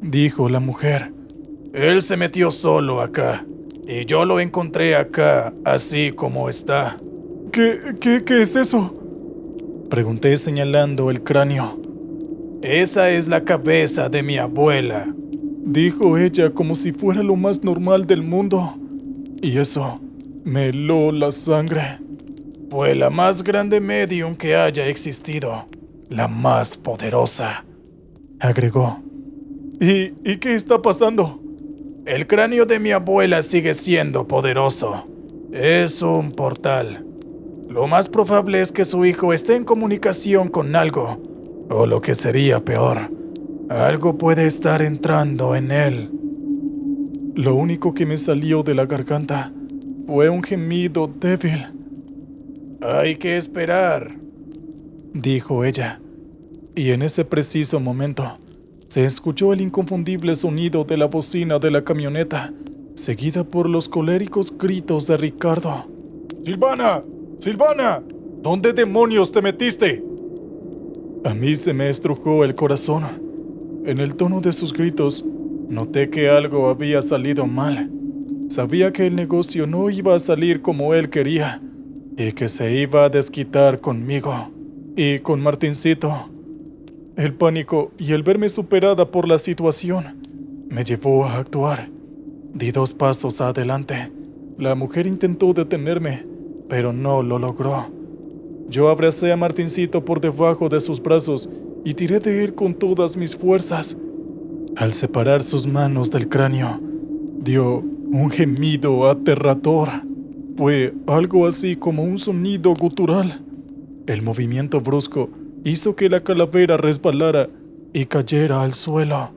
dijo la mujer. «Él se metió solo acá, y yo lo encontré acá, así como está». ¿Qué es eso?», pregunté señalando el cráneo. «Esa es la cabeza de mi abuela», dijo ella como si fuera lo más normal del mundo. Y eso me heló la sangre. «Fue la más grande medium que haya existido, la más poderosa», agregó. ¿Y qué está pasando?». «El cráneo de mi abuela sigue siendo poderoso. Es un portal. Lo más probable es que su hijo esté en comunicación con algo, o lo que sería peor, algo puede estar entrando en él». Lo único que me salió de la garganta fue un gemido débil. «Hay que esperar», dijo ella, y en ese preciso momento se escuchó el inconfundible sonido de la bocina de la camioneta, seguida por los coléricos gritos de Ricardo. «¡Silvana! ¡Silvana! ¿Dónde demonios te metiste?». A mí se me estrujó el corazón. En el tono de sus gritos noté que algo había salido mal. Sabía que el negocio no iba a salir como él quería y que se iba a desquitar conmigo y con Martincito. El pánico y el verme superada por la situación me llevó a actuar. Di 2 pasos adelante. La mujer intentó detenerme, pero no lo logró. Yo abracé a Martincito por debajo de sus brazos y tiré de él con todas mis fuerzas. Al separar sus manos del cráneo, dio un gemido aterrador. Fue algo así como un sonido gutural. El movimiento brusco hizo que la calavera resbalara y cayera al suelo.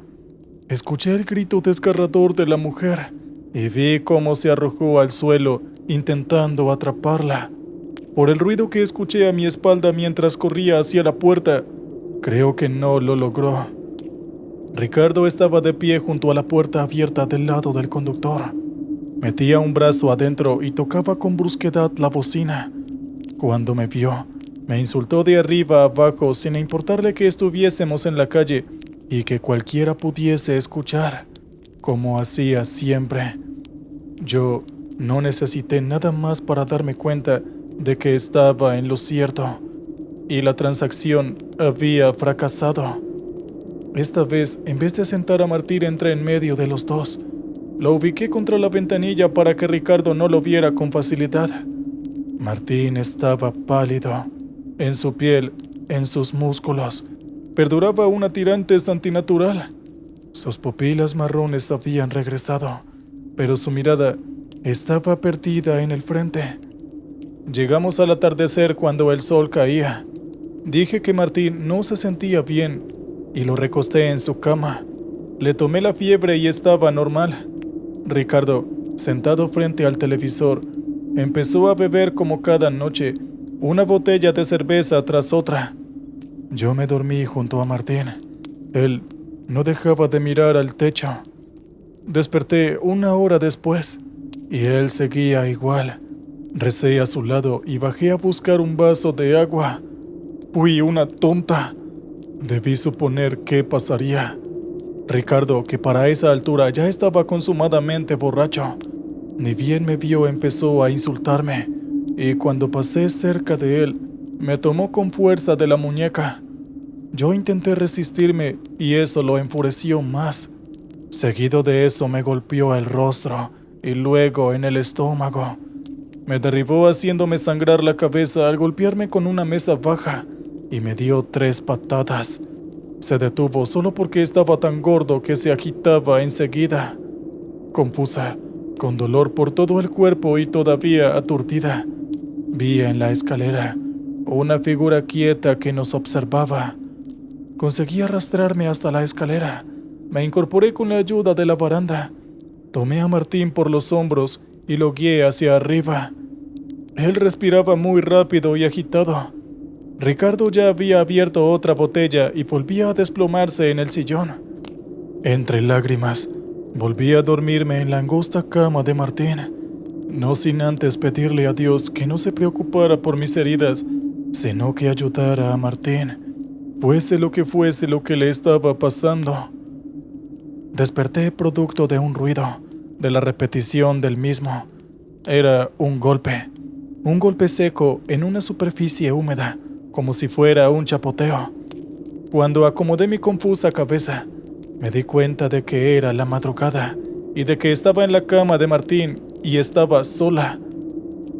Escuché el grito desgarrador de la mujer y vi cómo se arrojó al suelo intentando atraparla. Por el ruido que escuché a mi espalda mientras corría hacia la puerta, creo que no lo logró. Ricardo estaba de pie junto a la puerta abierta del lado del conductor. Metía un brazo adentro y tocaba con brusquedad la bocina. Cuando me vio, me insultó de arriba a abajo sin importarle que estuviésemos en la calle y que cualquiera pudiese escuchar, como hacía siempre. Yo no necesité nada más para darme cuenta de que estaba en lo cierto, y la transacción había fracasado. Esta vez, en vez de sentar a Martín, entré en medio de los dos. Lo ubiqué contra la ventanilla para que Ricardo no lo viera con facilidad. Martín estaba pálido. En su piel, en sus músculos, perduraba una tirantes antinatural. Sus pupilas marrones habían regresado, pero su mirada estaba perdida en el frente. Llegamos al atardecer cuando el sol caía. Dije que Martín no se sentía bien y lo recosté en su cama. Le tomé la fiebre y estaba normal. Ricardo, sentado frente al televisor, empezó a beber como cada noche, una botella de cerveza tras otra. Yo me dormí junto a Martín. Él no dejaba de mirar al techo. Desperté 1 hora después y él seguía igual. Recé a su lado y bajé a buscar un vaso de agua. Fui una tonta. Debí suponer qué pasaría. Ricardo, que para esa altura ya estaba consumadamente borracho, ni bien me vio empezó a insultarme, y cuando pasé cerca de él, me tomó con fuerza de la muñeca. Yo intenté resistirme y eso lo enfureció más. Seguido de eso me golpeó el rostro y luego en el estómago. Me derribó haciéndome sangrar la cabeza al golpearme con una mesa baja y me dio 3 patadas. Se detuvo solo porque estaba tan gordo que se agitaba enseguida. Confusa, con dolor por todo el cuerpo y todavía aturdida, vi en la escalera una figura quieta que nos observaba. Conseguí arrastrarme hasta la escalera. Me incorporé con la ayuda de la baranda. Tomé a Martín por los hombros y lo guié hacia arriba. Él respiraba muy rápido y agitado. Ricardo ya había abierto otra botella y volvía a desplomarse en el sillón. Entre lágrimas, volví a dormirme en la angosta cama de Martín, no sin antes pedirle a Dios que no se preocupara por mis heridas, sino que ayudara a Martín, fuese lo que le estaba pasando. Desperté producto de un ruido, de la repetición del mismo. Era un golpe seco en una superficie húmeda, como si fuera un chapoteo. Cuando acomodé mi confusa cabeza, me di cuenta de que era la madrugada y de que estaba en la cama de Martín y estaba sola.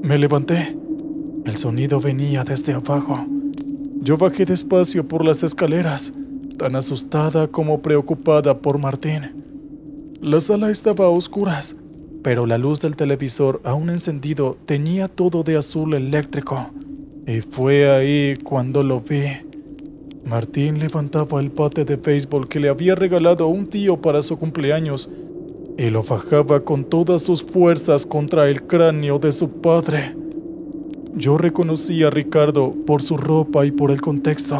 Me levanté. El sonido venía desde abajo. Yo bajé despacio por las escaleras, tan asustada como preocupada por Martín. La sala estaba a oscuras, pero la luz del televisor aún encendido teñía todo de azul eléctrico. Y fue ahí cuando lo vi. Martín levantaba el bate de béisbol que le había regalado un tío para su cumpleaños y lo fajaba con todas sus fuerzas contra el cráneo de su padre. Yo reconocí a Ricardo por su ropa y por el contexto,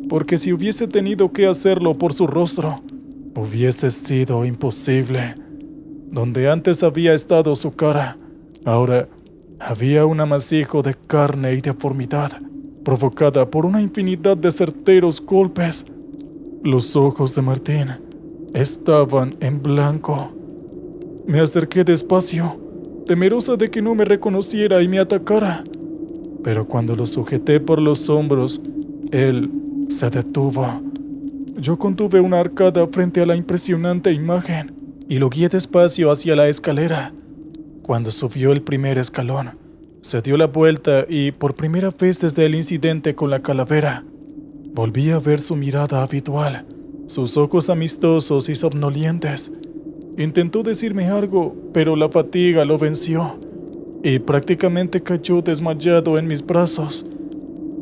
porque si hubiese tenido que hacerlo por su rostro, hubiese sido imposible. Donde antes había estado su cara, ahora había un amasijo de carne y deformidad, provocada por una infinidad de certeros golpes. Los ojos de Martín estaban en blanco. Me acerqué despacio, temerosa de que no me reconociera y me atacara. Pero cuando lo sujeté por los hombros, él se detuvo. Yo contuve una arcada frente a la impresionante imagen y lo guié despacio hacia la escalera. Cuando subió el primer escalón, se dio la vuelta y, por primera vez desde el incidente con la calavera, volví a ver su mirada habitual, sus ojos amistosos y somnolientes. Intentó decirme algo, pero la fatiga lo venció y prácticamente cayó desmayado en mis brazos.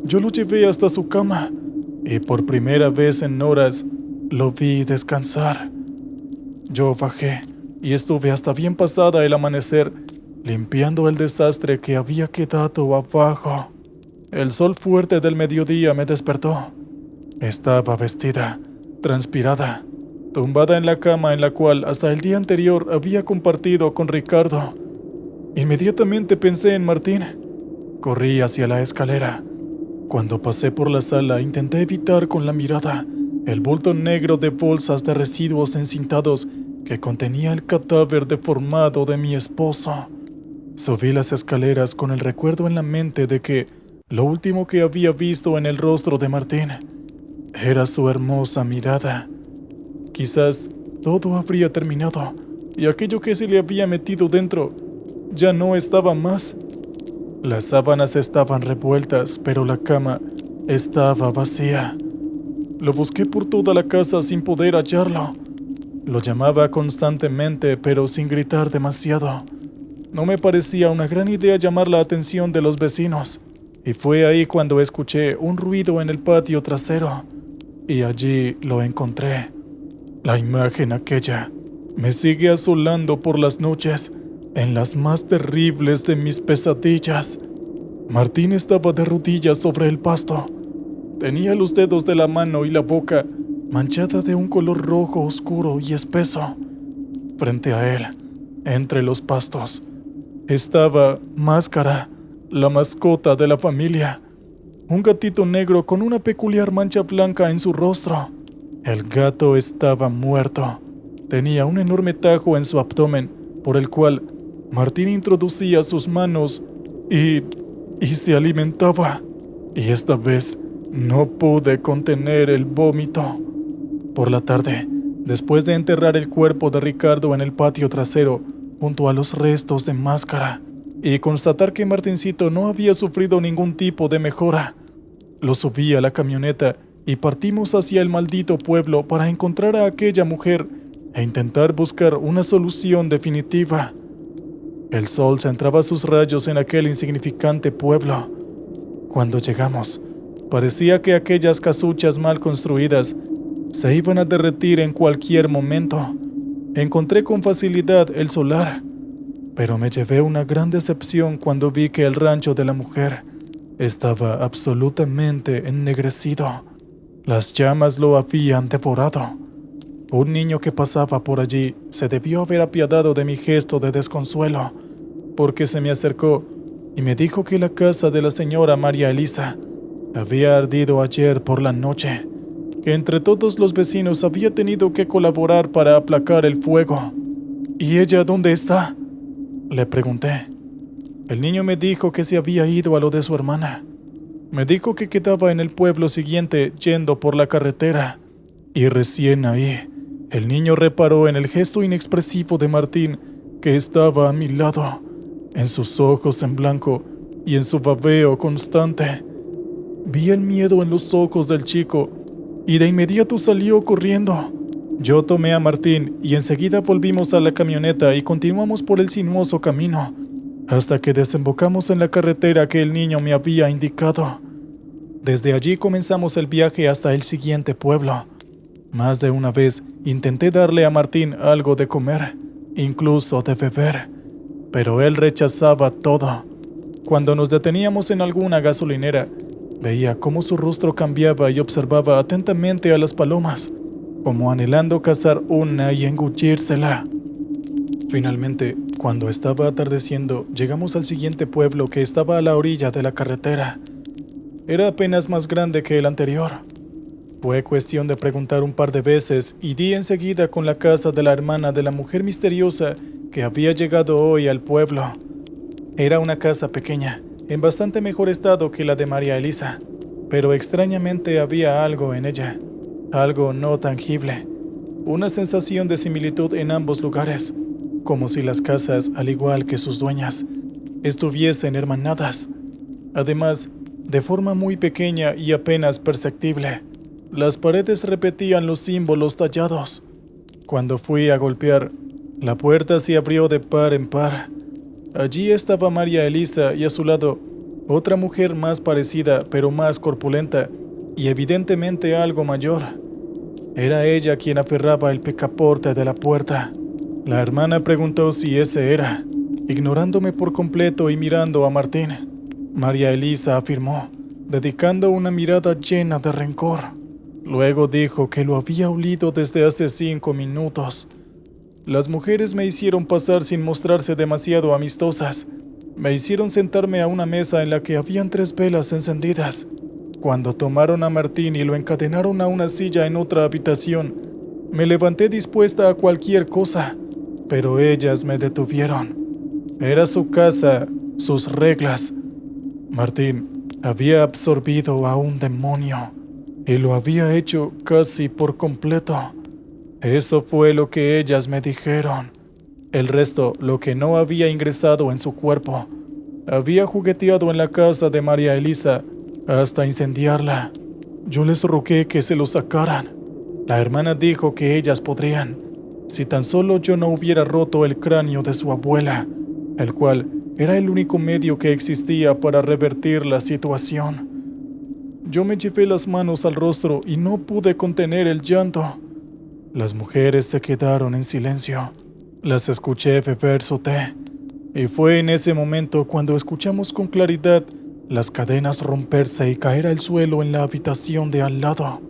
Yo lo llevé hasta su cama y por primera vez en horas lo vi descansar. Yo bajé y estuve hasta bien pasada el amanecer limpiando el desastre que había quedado abajo. El sol fuerte del mediodía me despertó. Estaba vestida, transpirada, tumbada en la cama en la cual hasta el día anterior había compartido con Ricardo. Inmediatamente pensé en Martín. Corrí hacia la escalera. Cuando pasé por la sala intenté evitar con la mirada el bulto negro de bolsas de residuos encintados que contenía el cadáver deformado de mi esposo. Subí las escaleras con el recuerdo en la mente de que lo último que había visto en el rostro de Martín era su hermosa mirada. Quizás todo habría terminado y aquello que se le había metido dentro ya no estaba más. Las sábanas estaban revueltas, pero la cama estaba vacía. Lo busqué por toda la casa sin poder hallarlo. Lo llamaba constantemente, pero sin gritar demasiado. No me parecía una gran idea llamar la atención de los vecinos, y fue ahí cuando escuché un ruido en el patio trasero, y allí lo encontré. La imagen aquella me sigue asolando por las noches, en las más terribles de mis pesadillas. Martín estaba de rodillas sobre el pasto. Tenía los dedos de la mano y la boca manchada de un color rojo oscuro y espeso. Frente a él, entre los pastos, estaba Máscara, la mascota de la familia. Un gatito negro con una peculiar mancha blanca en su rostro. El gato estaba muerto. Tenía un enorme tajo en su abdomen, por el cual Martín introducía sus manos y se alimentaba. Y esta vez no pude contener el vómito. Por la tarde, después de enterrar el cuerpo de Ricardo en el patio trasero, junto a los restos de Máscara, y constatar que Martincito no había sufrido ningún tipo de mejora, lo subí a la camioneta y partimos hacia el maldito pueblo para encontrar a aquella mujer e intentar buscar una solución definitiva. El sol centraba sus rayos en aquel insignificante pueblo. Cuando llegamos, parecía que aquellas casuchas mal construidas se iban a derretir en cualquier momento. Encontré con facilidad el solar, pero me llevé una gran decepción cuando vi que el rancho de la mujer estaba absolutamente ennegrecido. Las llamas lo habían devorado. Un niño que pasaba por allí se debió haber apiadado de mi gesto de desconsuelo, porque se me acercó y me dijo que la casa de la señora María Elisa había ardido ayer por la noche, que entre todos los vecinos había tenido que colaborar para aplacar el fuego. ¿Y ella dónde está?, le pregunté. El niño me dijo que se había ido a lo de su hermana. Me dijo que quedaba en el pueblo siguiente yendo por la carretera. Y recién ahí, el niño reparó en el gesto inexpresivo de Martín, que estaba a mi lado, en sus ojos en blanco y en su babeo constante. Vi el miedo en los ojos del chico y de inmediato salió corriendo. Yo tomé a Martín y enseguida volvimos a la camioneta y continuamos por el sinuoso camino, hasta que desembocamos en la carretera que el niño me había indicado. Desde allí comenzamos el viaje hasta el siguiente pueblo. Más de una vez intenté darle a Martín algo de comer, incluso de beber, pero él rechazaba todo. Cuando nos deteníamos en alguna gasolinera, veía cómo su rostro cambiaba y observaba atentamente a las palomas, como anhelando cazar una y engullírsela. Finalmente, cuando estaba atardeciendo, llegamos al siguiente pueblo, que estaba a la orilla de la carretera. Era apenas más grande que el anterior. Fue cuestión de preguntar un par de veces y di enseguida con la casa de la hermana de la mujer misteriosa que había llegado hoy al pueblo. Era una casa pequeña, en bastante mejor estado que la de María Elisa, pero extrañamente había algo en ella, algo no tangible, una sensación de similitud en ambos lugares, como si las casas, al igual que sus dueñas, estuviesen hermanadas. Además, de forma muy pequeña y apenas perceptible, las paredes repetían los símbolos tallados. Cuando fui a golpear, la puerta se abrió de par en par. Allí estaba María Elisa y a su lado otra mujer más parecida pero más corpulenta y evidentemente algo mayor. Era ella quien aferraba el picaporte de la puerta. La hermana preguntó si ese era, ignorándome por completo y mirando a Martín. María Elisa afirmó, dedicando una mirada llena de rencor. Luego dijo que lo había olido desde hace 5 minutos. Las mujeres me hicieron pasar sin mostrarse demasiado amistosas. Me hicieron sentarme a una mesa en la que habían 3 velas encendidas. Cuando tomaron a Martín y lo encadenaron a una silla en otra habitación, me levanté dispuesta a cualquier cosa, pero ellas me detuvieron. Era su casa, sus reglas. Martín había absorbido a un demonio y lo había hecho casi por completo. Eso fue lo que ellas me dijeron. El resto, lo que no había ingresado en su cuerpo, había jugueteado en la casa de María Elisa hasta incendiarla. Yo les rogué que se lo sacaran. La hermana dijo que ellas podrían, si tan solo yo no hubiera roto el cráneo de su abuela, el cual era el único medio que existía para revertir la situación. Yo me llevé las manos al rostro y no pude contener el llanto. Las mujeres se quedaron en silencio. Las escuché beber su té, y fue en ese momento cuando escuchamos con claridad las cadenas romperse y caer al suelo en la habitación de al lado.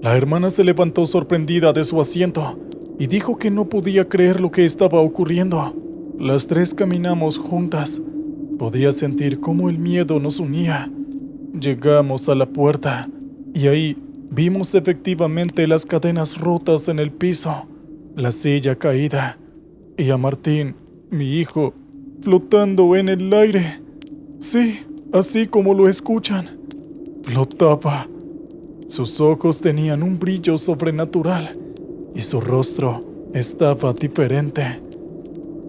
La hermana se levantó sorprendida de su asiento y dijo que no podía creer lo que estaba ocurriendo. Las tres caminamos juntas. Podía sentir cómo el miedo nos unía. Llegamos a la puerta y ahí vimos efectivamente las cadenas rotas en el piso, la silla caída y a Martín, mi hijo, flotando en el aire. Sí, así como lo escuchan. Flotaba. Sus ojos tenían un brillo sobrenatural y su rostro estaba diferente.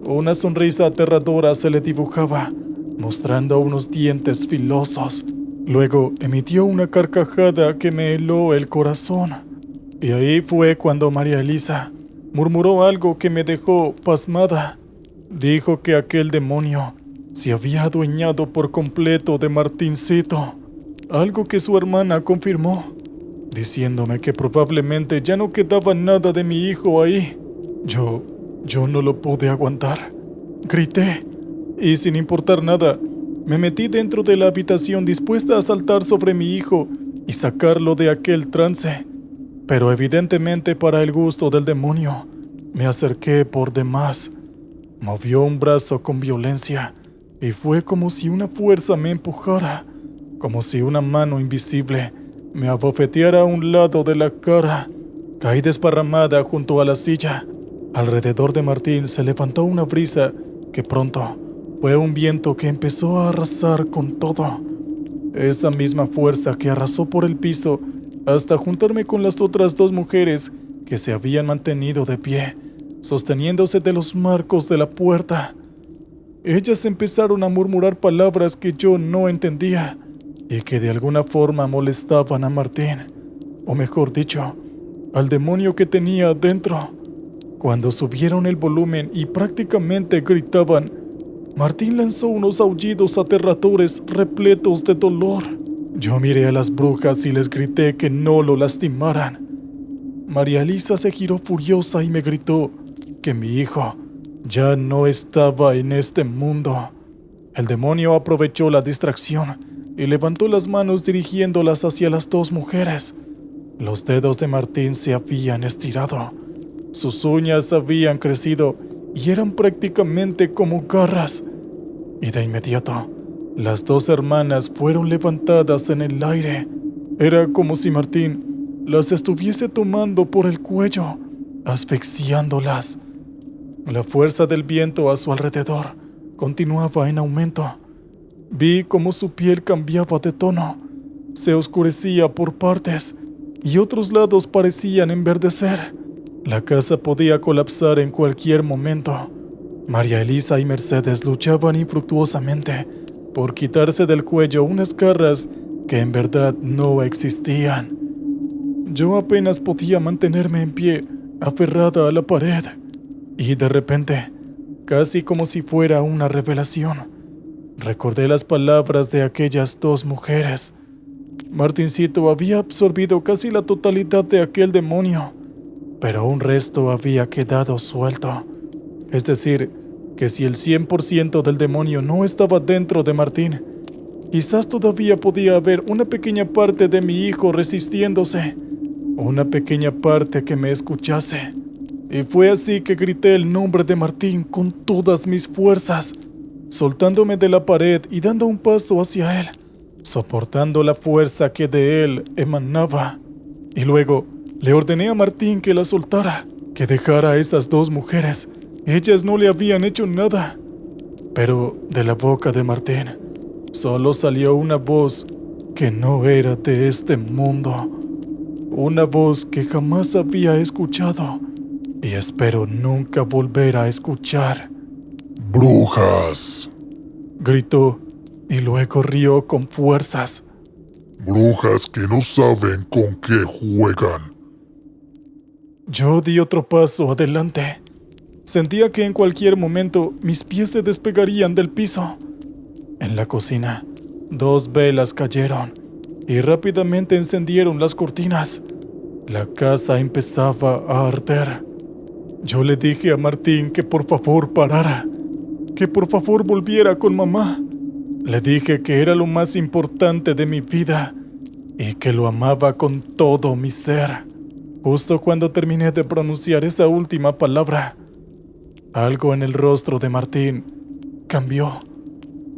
Una sonrisa aterradora se le dibujaba, mostrando unos dientes filosos. Luego emitió una carcajada que me heló el corazón. Y ahí fue cuando María Elisa murmuró algo que me dejó pasmada. Dijo que aquel demonio se había adueñado por completo de Martincito, algo que su hermana confirmó, diciéndome que probablemente ya no quedaba nada de mi hijo ahí. Yo no lo pude aguantar. Grité y sin importar nada, me metí dentro de la habitación dispuesta a saltar sobre mi hijo y sacarlo de aquel trance. Pero evidentemente para el gusto del demonio, me acerqué por demás. Movió un brazo con violencia y fue como si una fuerza me empujara, como si una mano invisible me abofeteara a un lado de la cara. Caí desparramada junto a la silla. Alrededor de Martín se levantó una brisa que pronto fue un viento que empezó a arrasar con todo. Esa misma fuerza que arrasó por el piso hasta juntarme con las otras dos mujeres que se habían mantenido de pie, sosteniéndose de los marcos de la puerta. Ellas empezaron a murmurar palabras que yo no entendía y que de alguna forma molestaban a Martín, o mejor dicho, al demonio que tenía dentro. Cuando subieron el volumen y prácticamente gritaban, Martín lanzó unos aullidos aterradores repletos de dolor. Yo miré a las brujas y les grité que no lo lastimaran. María Elisa se giró furiosa y me gritó que mi hijo ya no estaba en este mundo. El demonio aprovechó la distracción y levantó las manos dirigiéndolas hacia las dos mujeres. Los dedos de Martín se habían estirado. Sus uñas habían crecido y eran prácticamente como garras. Y de inmediato, las dos hermanas fueron levantadas en el aire. Era como si Martín las estuviese tomando por el cuello, asfixiándolas. La fuerza del viento a su alrededor continuaba en aumento. Vi cómo su piel cambiaba de tono, se oscurecía por partes y otros lados parecían enverdecer. La casa podía colapsar en cualquier momento. María Elisa y Mercedes luchaban infructuosamente por quitarse del cuello unas garras que en verdad no existían. Yo apenas podía mantenerme en pie, aferrada a la pared, y de repente, casi como si fuera una revelación, recordé las palabras de aquellas dos mujeres. Martincito había absorbido casi la totalidad de aquel demonio, pero un resto había quedado suelto. Es decir, que si el 100% del demonio no estaba dentro de Martín, quizás todavía podía haber una pequeña parte de mi hijo resistiéndose, una pequeña parte que me escuchase. Y fue así que grité el nombre de Martín con todas mis fuerzas, soltándome de la pared y dando un paso hacia él, soportando la fuerza que de él emanaba. Y luego le ordené a Martín que la soltara, que dejara a esas dos mujeres. Ellas no le habían hecho nada. Pero de la boca de Martín solo salió una voz que no era de este mundo. Una voz que jamás había escuchado y espero nunca volver a escuchar. ¡Brujas! Gritó y luego rió con fuerzas. ¡Brujas que no saben con qué juegan! Yo di otro paso adelante. Sentía que en cualquier momento mis pies se despegarían del piso. En la cocina, 2 velas cayeron y rápidamente encendieron las cortinas. La casa empezaba a arder. Yo le dije a Martín que por favor parara, que por favor volviera con mamá. Le dije que era lo más importante de mi vida y que lo amaba con todo mi ser. Justo cuando terminé de pronunciar esa última palabra, algo en el rostro de Martín cambió.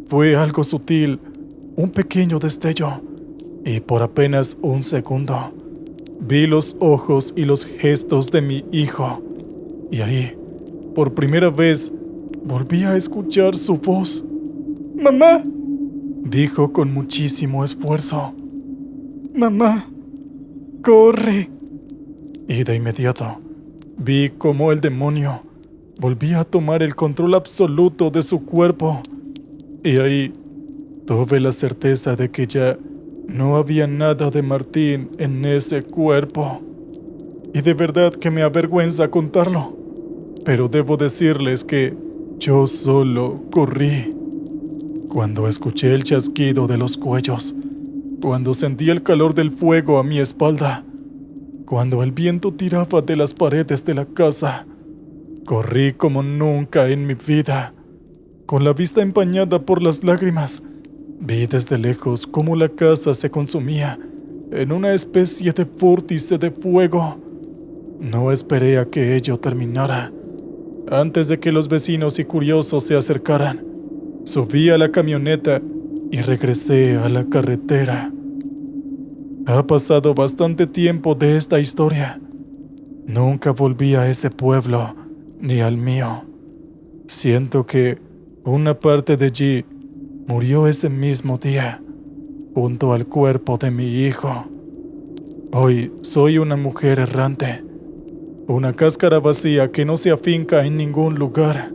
Fue algo sutil, un pequeño destello, y por apenas un segundo vi los ojos y los gestos de mi hijo. Y ahí, por primera vez, volví a escuchar su voz. «¡Mamá!», dijo con muchísimo esfuerzo. «¡Mamá! ¡Corre!». Y de inmediato vi cómo el demonio volvía a tomar el control absoluto de su cuerpo. Y ahí tuve la certeza de que ya no había nada de Martín en ese cuerpo. Y de verdad que me avergüenza contarlo, pero debo decirles que yo solo corrí. Cuando escuché el chasquido de los cuellos, cuando sentí el calor del fuego a mi espalda, cuando el viento tiraba de las paredes de la casa, corrí como nunca en mi vida. Con la vista empañada por las lágrimas, vi desde lejos cómo la casa se consumía en una especie de vórtice de fuego. No esperé a que ello terminara. Antes de que los vecinos y curiosos se acercaran, subí a la camioneta y regresé a la carretera. Ha pasado bastante tiempo de esta historia. Nunca volví a ese pueblo, ni al mío. Siento que una parte de allí murió ese mismo día, junto al cuerpo de mi hijo. Hoy soy una mujer errante, una cáscara vacía que no se afinca en ningún lugar.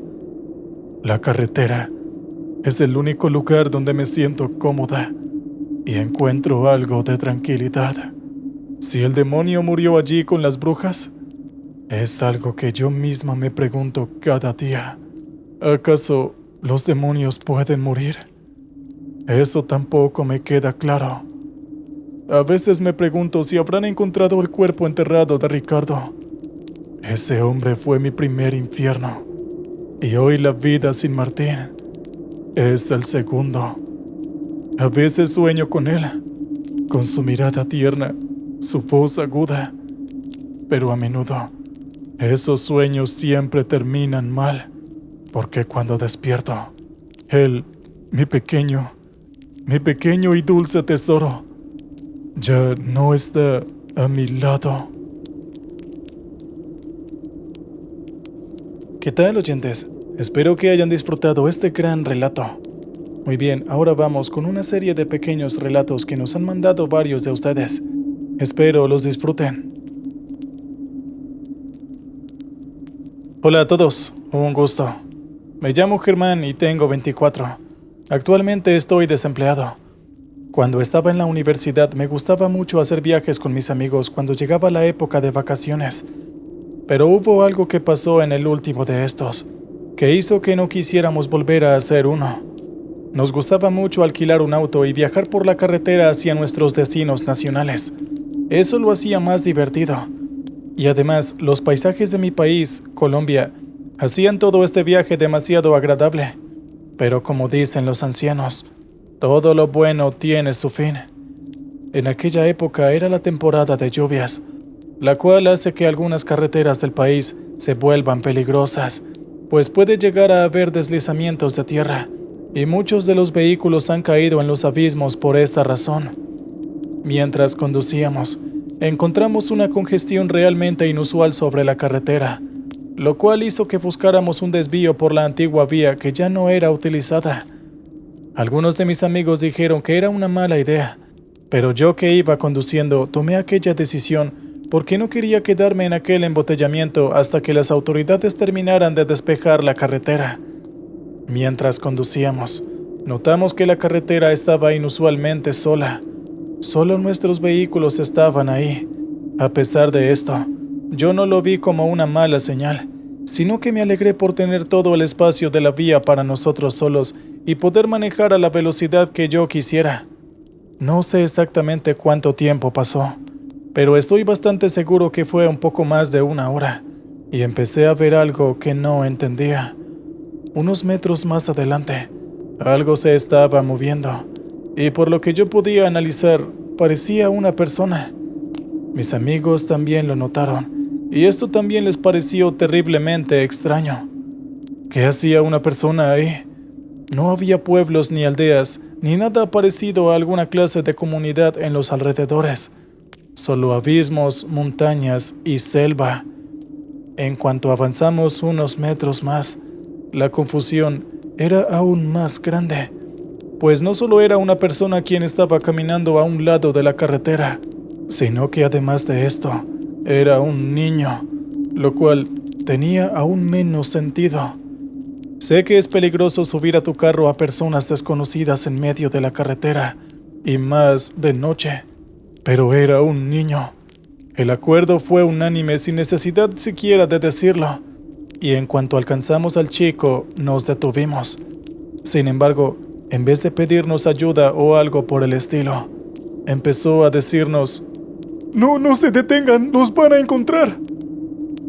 La carretera es el único lugar donde me siento cómoda y encuentro algo de tranquilidad. Si el demonio murió allí con las brujas, es algo que yo misma me pregunto cada día. ¿Acaso los demonios pueden morir? Eso tampoco me queda claro. A veces me pregunto si habrán encontrado el cuerpo enterrado de Ricardo. Ese hombre fue mi primer infierno, y hoy la vida sin Martín es el segundo. A veces sueño con él, con su mirada tierna, su voz aguda, pero a menudo esos sueños siempre terminan mal, porque cuando despierto, él, mi pequeño y dulce tesoro, ya no está a mi lado. ¿Qué tal, oyentes? Espero que hayan disfrutado este gran relato. Muy bien, ahora vamos con una serie de pequeños relatos que nos han mandado varios de ustedes. Espero los disfruten. Hola a todos, un gusto. Me llamo Germán y tengo 24. Actualmente estoy desempleado. Cuando estaba en la universidad me gustaba mucho hacer viajes con mis amigos cuando llegaba la época de vacaciones. Pero hubo algo que pasó en el último de estos, que hizo que no quisiéramos volver a hacer uno. Nos gustaba mucho alquilar un auto y viajar por la carretera hacia nuestros destinos nacionales. Eso lo hacía más divertido. Y además, los paisajes de mi país, Colombia, hacían todo este viaje demasiado agradable. Pero como dicen los ancianos, todo lo bueno tiene su fin. En aquella época era la temporada de lluvias, la cual hace que algunas carreteras del país se vuelvan peligrosas, pues puede llegar a haber deslizamientos de tierra, y muchos de los vehículos han caído en los abismos por esta razón. Mientras conducíamos, encontramos una congestión realmente inusual sobre la carretera, lo cual hizo que buscáramos un desvío por la antigua vía que ya no era utilizada. Algunos de mis amigos dijeron que era una mala idea, pero yo que iba conduciendo tomé aquella decisión porque no quería quedarme en aquel embotellamiento hasta que las autoridades terminaran de despejar la carretera. Mientras conducíamos, notamos que la carretera estaba inusualmente sola. Solo nuestros vehículos estaban ahí. A pesar de esto, yo no lo vi como una mala señal, sino que me alegré por tener todo el espacio de la vía para nosotros solos y poder manejar a la velocidad que yo quisiera. No sé exactamente cuánto tiempo pasó, pero estoy bastante seguro que fue un poco más de una hora, y empecé a ver algo que no entendía. Unos metros más adelante, Algo se estaba moviendo, y por lo que yo podía analizar, parecía una persona. Mis amigos también lo notaron, y esto también les pareció terriblemente extraño. ¿Qué hacía una persona ahí? No había pueblos ni aldeas, ni nada parecido a alguna clase de comunidad en los alrededores. Solo abismos, montañas y selva. En cuanto avanzamos unos metros más, la confusión era aún más grande, pues no solo era una persona quien estaba caminando a un lado de la carretera, sino que además de esto, era un niño, lo cual tenía aún menos sentido. Sé que es peligroso subir a tu carro a personas desconocidas en medio de la carretera, y más de noche, pero era un niño. El acuerdo fue unánime sin necesidad siquiera de decirlo, y en cuanto alcanzamos al chico, nos detuvimos. Sin embargo, en vez de pedirnos ayuda o algo por el estilo, empezó a decirnos: no se detengan, los van a encontrar.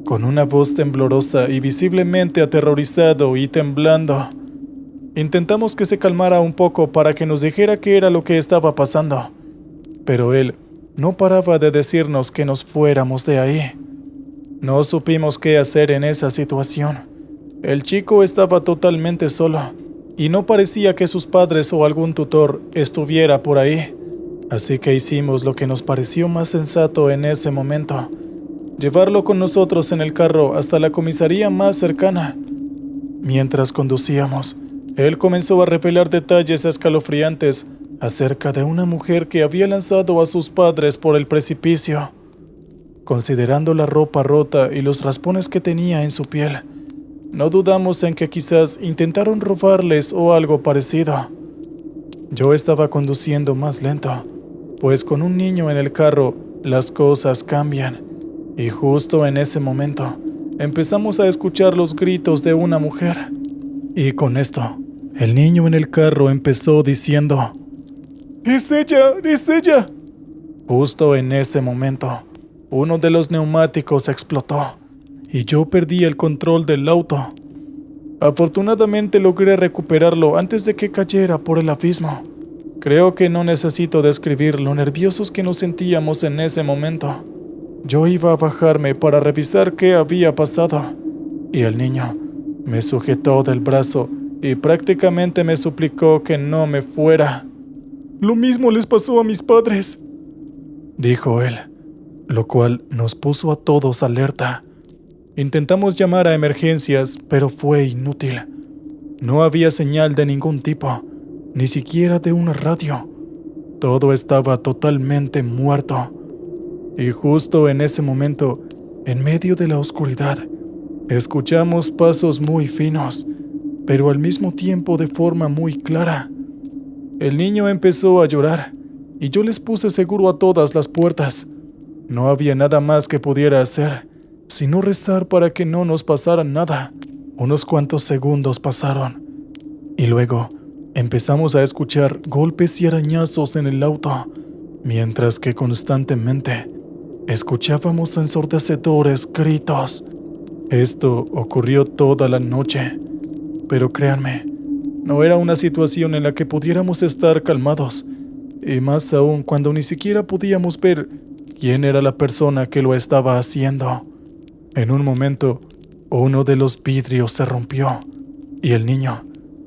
Con una voz temblorosa y visiblemente aterrorizado y temblando. Intentamos que se calmara un poco para que nos dijera qué era lo que estaba pasando, pero él no paraba de decirnos que nos fuéramos de ahí. No supimos qué hacer en esa situación. El chico estaba totalmente solo, y no parecía que sus padres o algún tutor estuviera por ahí, así que hicimos lo que nos pareció más sensato en ese momento: llevarlo con nosotros en el carro hasta la comisaría más cercana. Mientras conducíamos, él comenzó a revelar detalles escalofriantes acerca de una mujer que había lanzado a sus padres por el precipicio. Considerando la ropa rota y los raspones que tenía en su piel, no dudamos en que quizás intentaron robarles o algo parecido. Yo estaba conduciendo más lento, pues con un niño en el carro las cosas cambian, y justo en ese momento empezamos a escuchar los gritos de una mujer. Y con esto, el niño en el carro empezó diciendo: ¡Es ella! ¡Es ella! Justo en ese momento, uno de los neumáticos explotó y yo perdí el control del auto. Afortunadamente logré recuperarlo antes de que cayera por el abismo. Creo que no necesito describir lo nerviosos que nos sentíamos en ese momento. Yo iba a bajarme para revisar qué había pasado, y el niño me sujetó del brazo y prácticamente me suplicó que no me fuera. «Lo mismo les pasó a mis padres», dijo él, lo cual nos puso a todos alerta. Intentamos llamar a emergencias, pero fue inútil. No había señal de ningún tipo, ni siquiera de una radio. Todo estaba totalmente muerto. Y justo en ese momento, en medio de la oscuridad, escuchamos pasos muy finos, pero al mismo tiempo de forma muy clara. El niño empezó a llorar, y yo les puse seguro a todas las puertas. No había nada más que pudiera hacer, sino rezar para que no nos pasara nada. Unos cuantos segundos pasaron, y luego empezamos a escuchar golpes y arañazos en el auto, mientras que constantemente escuchábamos ensordecedores gritos. Esto ocurrió toda la noche, pero créanme, no era una situación en la que pudiéramos estar calmados, y más aún cuando ni siquiera podíamos ver quién era la persona que lo estaba haciendo. En un momento, uno de los vidrios se rompió, y el niño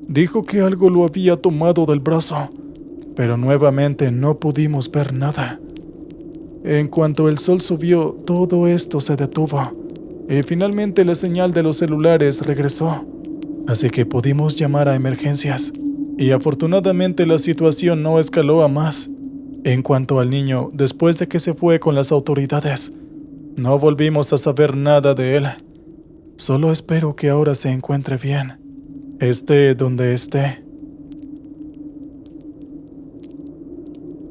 dijo que algo lo había tomado del brazo, pero nuevamente no pudimos ver nada. En cuanto el sol subió, todo esto se detuvo, y finalmente la señal de los celulares regresó, así que pudimos llamar a emergencias, y afortunadamente la situación no escaló a más. En cuanto al niño, después de que se fue con las autoridades, no volvimos a saber nada de él. Solo espero que ahora se encuentre bien, esté donde esté.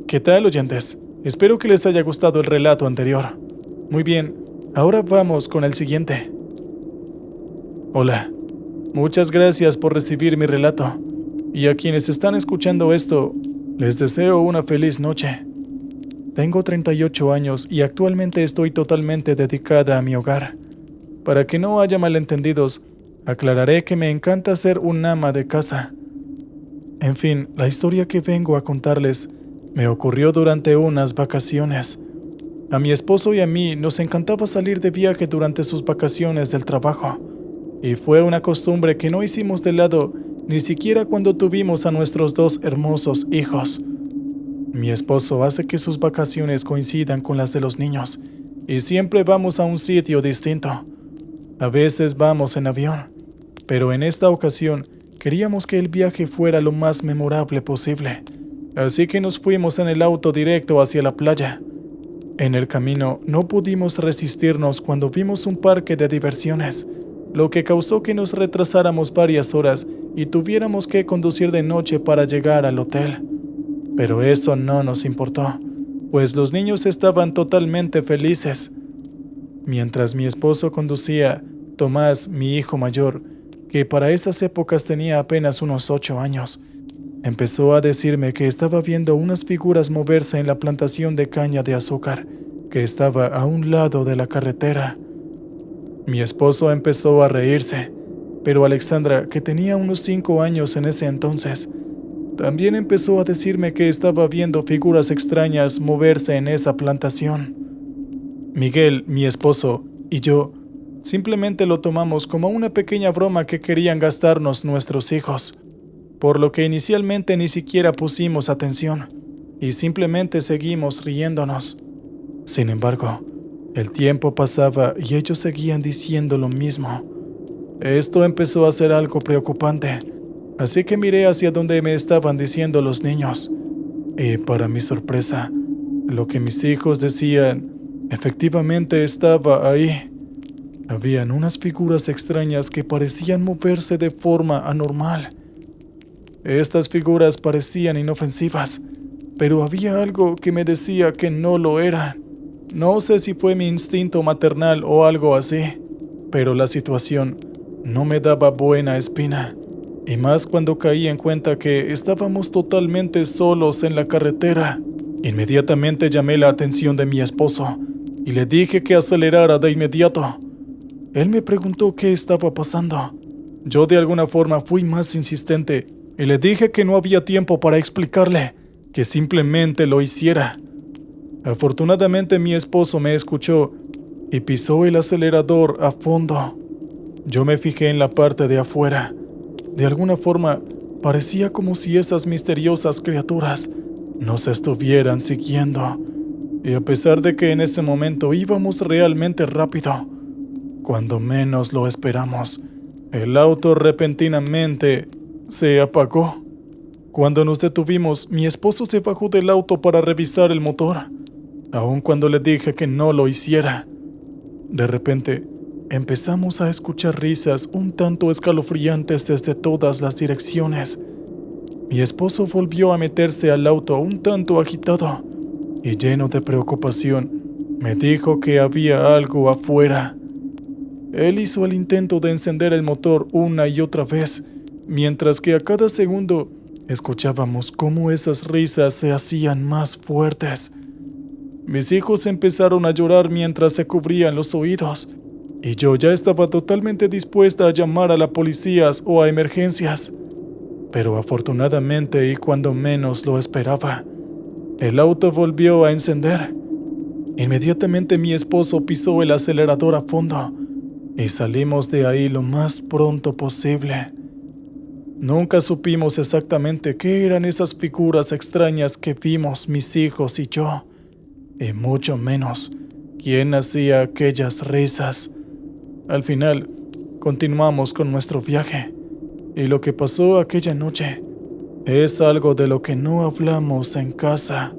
¿Qué tal, oyentes? Espero que les haya gustado el relato anterior. Muy bien, ahora vamos con el siguiente. Hola, muchas gracias por recibir mi relato, y a quienes están escuchando esto, les deseo una feliz noche. Tengo 38 años y actualmente estoy totalmente dedicada a mi hogar. Para que no haya malentendidos, aclararé que me encanta ser un ama de casa. En fin, la historia que vengo a contarles me ocurrió durante unas vacaciones. A mi esposo y a mí nos encantaba salir de viaje durante sus vacaciones del trabajo, y fue una costumbre que no hicimos de lado ni siquiera cuando tuvimos a nuestros 2 hermosos hijos. Mi esposo hace que sus vacaciones coincidan con las de los niños, y siempre vamos a un sitio distinto. A veces vamos en avión, pero en esta ocasión queríamos que el viaje fuera lo más memorable posible, así que nos fuimos en el auto directo hacia la playa. En el camino no pudimos resistirnos cuando vimos un parque de diversiones, lo que causó que nos retrasáramos varias horas y tuviéramos que conducir de noche para llegar al hotel. Pero eso no nos importó, pues los niños estaban totalmente felices. Mientras mi esposo conducía, Tomás, mi hijo mayor, que para esas épocas tenía apenas unos 8 años, empezó a decirme que estaba viendo unas figuras moverse en la plantación de caña de azúcar, que estaba a un lado de la carretera. Mi esposo empezó a reírse, pero Alexandra, que tenía unos 5 años en ese entonces, también empezó a decirme que estaba viendo figuras extrañas moverse en esa plantación. Miguel, mi esposo, y yo simplemente lo tomamos como una pequeña broma que querían gastarnos nuestros hijos, por lo que inicialmente ni siquiera pusimos atención y simplemente seguimos riéndonos. Sin embargo, el tiempo pasaba y ellos seguían diciendo lo mismo. Esto empezó a ser algo preocupante, así que miré hacia donde me estaban diciendo los niños, y para mi sorpresa, lo que mis hijos decían efectivamente estaba ahí. Habían unas figuras extrañas que parecían moverse de forma anormal. Estas figuras parecían inofensivas, pero había algo que me decía que no lo eran. No sé si fue mi instinto maternal o algo así, pero la situación no me daba buena espina, y más cuando caí en cuenta que estábamos totalmente solos en la carretera. Inmediatamente llamé la atención de mi esposo y le dije que acelerara de inmediato. Él me preguntó qué estaba pasando. Yo de alguna forma fui más insistente y le dije que no había tiempo para explicarle, que simplemente lo hiciera. Afortunadamente mi esposo me escuchó y pisó el acelerador a fondo. Yo me fijé en la parte de afuera. De alguna forma, parecía como si esas misteriosas criaturas nos estuvieran siguiendo. Y a pesar de que en ese momento íbamos realmente rápido, cuando menos lo esperamos, el auto repentinamente se apagó. Cuando nos detuvimos, mi esposo se bajó del auto para revisar el motor, aun cuando le dije que no lo hiciera. De repente, empezamos a escuchar risas un tanto escalofriantes desde todas las direcciones. Mi esposo volvió a meterse al auto un tanto agitado y lleno de preocupación, me dijo que había algo afuera. Él hizo el intento de encender el motor una y otra vez, mientras que a cada segundo escuchábamos cómo esas risas se hacían más fuertes. Mis hijos empezaron a llorar mientras se cubrían los oídos, y yo ya estaba totalmente dispuesta a llamar a la policía o a emergencias. Pero afortunadamente, y cuando menos lo esperaba, el auto volvió a encender. Inmediatamente mi esposo pisó el acelerador a fondo y salimos de ahí lo más pronto posible. Nunca supimos exactamente qué eran esas figuras extrañas que vimos mis hijos y yo, y mucho menos quién hacía aquellas risas. Al final, continuamos con nuestro viaje, y lo que pasó aquella noche es algo de lo que no hablamos en casa.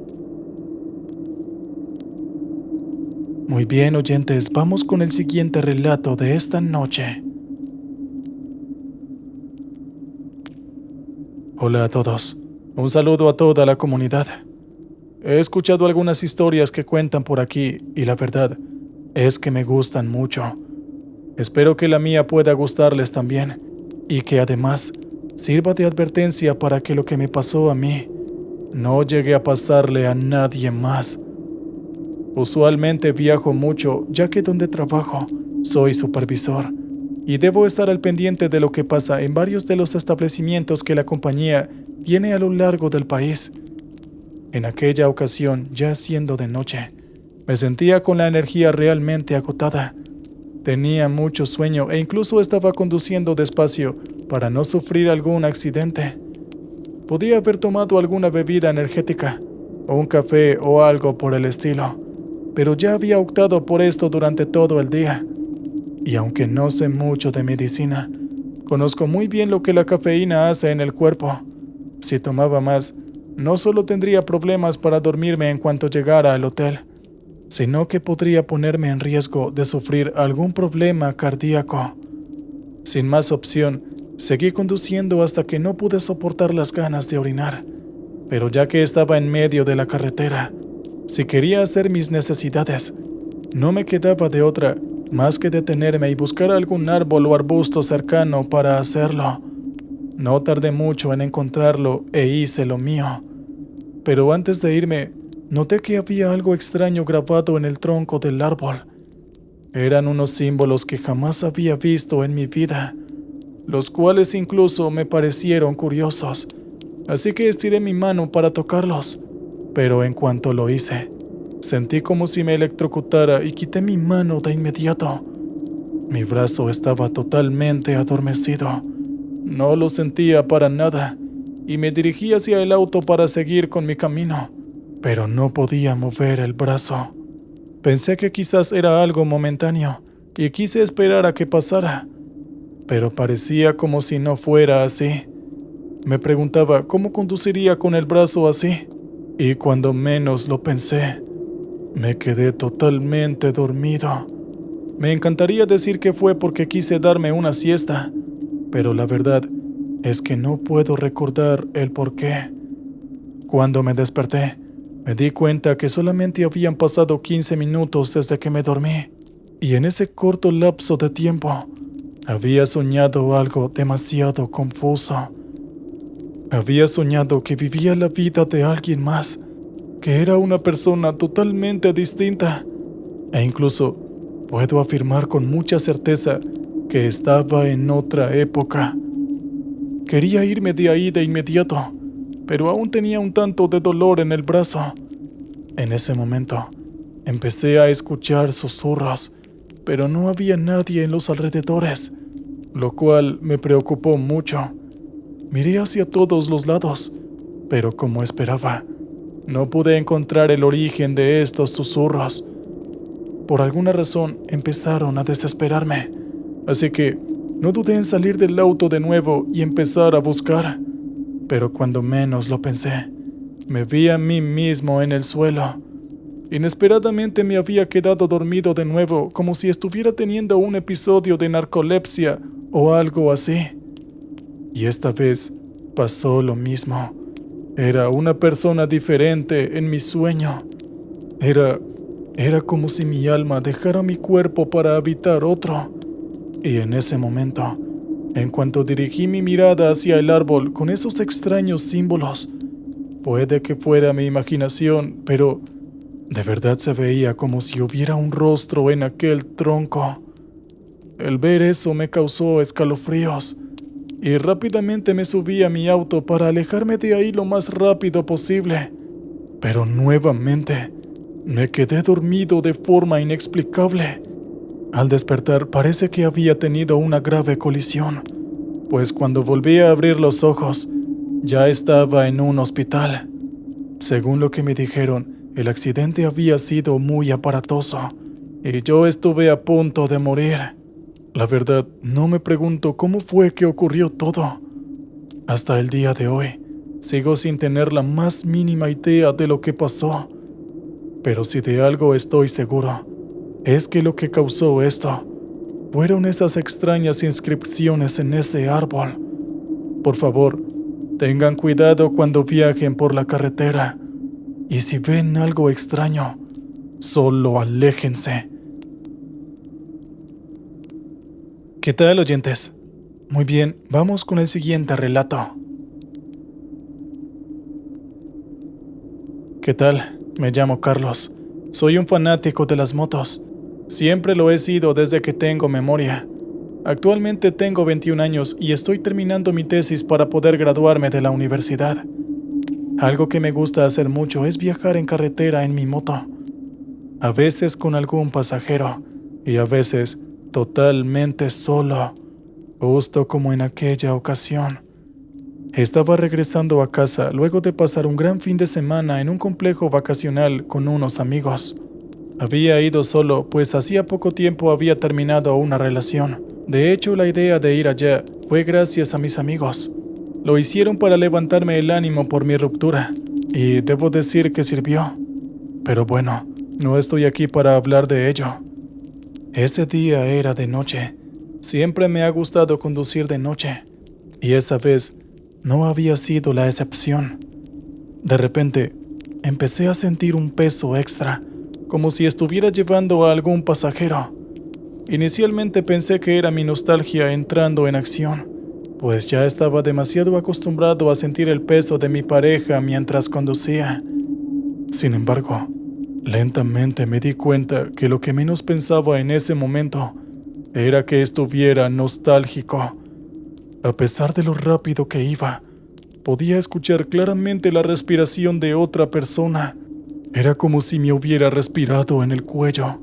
Muy bien, oyentes, vamos con el siguiente relato de esta noche. Hola a todos. Un saludo a toda la comunidad. He escuchado algunas historias que cuentan por aquí y la verdad es que me gustan mucho. Espero que la mía pueda gustarles también y que además sirva de advertencia para que lo que me pasó a mí no llegue a pasarle a nadie más. Usualmente viajo mucho, ya que donde trabajo soy supervisor y debo estar al pendiente de lo que pasa en varios de los establecimientos que la compañía tiene a lo largo del país. En aquella ocasión, ya siendo de noche, me sentía con la energía realmente agotada. Tenía mucho sueño e incluso estaba conduciendo despacio para no sufrir algún accidente. Podía haber tomado alguna bebida energética, o un café o algo por el estilo, pero ya había optado por esto durante todo el día. Y aunque no sé mucho de medicina, conozco muy bien lo que la cafeína hace en el cuerpo. Si tomaba más, no solo tendría problemas para dormirme en cuanto llegara al hotel, sino que podría ponerme en riesgo de sufrir algún problema cardíaco. Sin más opción, seguí conduciendo hasta que no pude soportar las ganas de orinar. Pero ya que estaba en medio de la carretera, si quería hacer mis necesidades, no me quedaba de otra más que detenerme y buscar algún árbol o arbusto cercano para hacerlo. No tardé mucho en encontrarlo e hice lo mío. Pero antes de irme, noté que había algo extraño grabado en el tronco del árbol. Eran unos símbolos que jamás había visto en mi vida, los cuales incluso me parecieron curiosos, así que estiré mi mano para tocarlos. Pero en cuanto lo hice, sentí como si me electrocutara y quité mi mano de inmediato. Mi brazo estaba totalmente adormecido. No lo sentía para nada y me dirigí hacia el auto para seguir con mi camino, pero no podía mover el brazo. Pensé que quizás era algo momentáneo y quise esperar a que pasara, pero parecía como si no fuera así. Me preguntaba cómo conduciría con el brazo así, y cuando menos lo pensé, me quedé totalmente dormido. Me encantaría decir que fue porque quise darme una siesta, pero la verdad es que no puedo recordar el por qué. Cuando me desperté, me di cuenta que solamente habían pasado 15 minutos desde que me dormí, y en ese corto lapso de tiempo, había soñado algo demasiado confuso. Había soñado que vivía la vida de alguien más, que era una persona totalmente distinta, e incluso puedo afirmar con mucha certeza que estaba en otra época. Quería irme de ahí de inmediato, pero aún tenía un tanto de dolor en el brazo. En ese momento, empecé a escuchar susurros, pero no había nadie en los alrededores, lo cual me preocupó mucho. Miré hacia todos los lados, pero como esperaba, no pude encontrar el origen de estos susurros. Por alguna razón empezaron a desesperarme, así que no dudé en salir del auto de nuevo y empezar a buscar. Pero cuando menos lo pensé, me vi a mí mismo en el suelo. Inesperadamente me había quedado dormido de nuevo, como si estuviera teniendo un episodio de narcolepsia o algo así. Y esta vez pasó lo mismo. Era una persona diferente en mi sueño. Era como si mi alma dejara mi cuerpo para habitar otro. Y en ese momento, en cuanto dirigí mi mirada hacia el árbol con esos extraños símbolos, puede que fuera mi imaginación, pero de verdad se veía como si hubiera un rostro en aquel tronco. El ver eso me causó escalofríos, y rápidamente me subí a mi auto para alejarme de ahí lo más rápido posible. Pero nuevamente, me quedé dormido de forma inexplicable. Al despertar parece que había tenido una grave colisión, pues cuando volví a abrir los ojos, ya estaba en un hospital. Según lo que me dijeron, el accidente había sido muy aparatoso, y yo estuve a punto de morir. La verdad, no me pregunto cómo fue que ocurrió todo. Hasta el día de hoy, sigo sin tener la más mínima idea de lo que pasó. Pero si de algo estoy seguro, es que lo que causó esto fueron esas extrañas inscripciones en ese árbol. Por favor, tengan cuidado cuando viajen por la carretera, y si ven algo extraño, solo aléjense. ¿Qué tal, oyentes? Muy bien, vamos con el siguiente relato. ¿Qué tal? Me llamo Carlos. Soy un fanático de las motos. Siempre lo he sido desde que tengo memoria. Actualmente tengo 21 años y estoy terminando mi tesis para poder graduarme de la universidad. Algo que me gusta hacer mucho es viajar en carretera en mi moto. A veces con algún pasajero y a veces totalmente solo, justo como en aquella ocasión. Estaba regresando a casa luego de pasar un gran fin de semana en un complejo vacacional con unos amigos. Había ido solo, pues hacía poco tiempo había terminado una relación. De hecho, la idea de ir allá fue gracias a mis amigos. Lo hicieron para levantarme el ánimo por mi ruptura, y debo decir que sirvió. Pero bueno, no estoy aquí para hablar de ello. Ese día era de noche. Siempre me ha gustado conducir de noche, y esa vez no había sido la excepción. De repente, empecé a sentir un peso extra, como si estuviera llevando a algún pasajero. Inicialmente pensé que era mi nostalgia entrando en acción, pues ya estaba demasiado acostumbrado a sentir el peso de mi pareja mientras conducía. Sin embargo, lentamente me di cuenta que lo que menos pensaba en ese momento era que estuviera nostálgico. A pesar de lo rápido que iba, podía escuchar claramente la respiración de otra persona. Era como si me hubiera respirado en el cuello.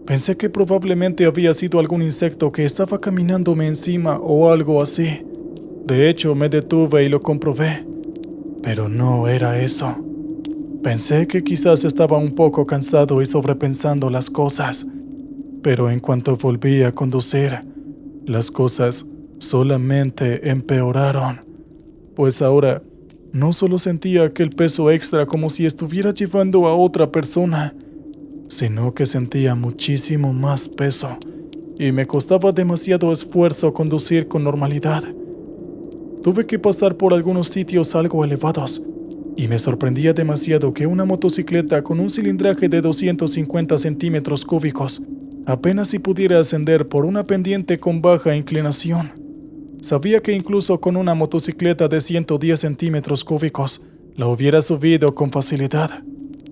Pensé que probablemente había sido algún insecto que estaba caminándome encima o algo así. De hecho, me detuve y lo comprobé. Pero no era eso. Pensé que quizás estaba un poco cansado y sobrepensando las cosas. Pero en cuanto volví a conducir, las cosas solamente empeoraron, pues ahora no solo sentía aquel peso extra como si estuviera llevando a otra persona, sino que sentía muchísimo más peso y me costaba demasiado esfuerzo conducir con normalidad. Tuve que pasar por algunos sitios algo elevados y me sorprendía demasiado que una motocicleta con un cilindraje de 250 centímetros cúbicos apenas si pudiera ascender por una pendiente con baja inclinación. Sabía que incluso con una motocicleta de 110 centímetros cúbicos la hubiera subido con facilidad.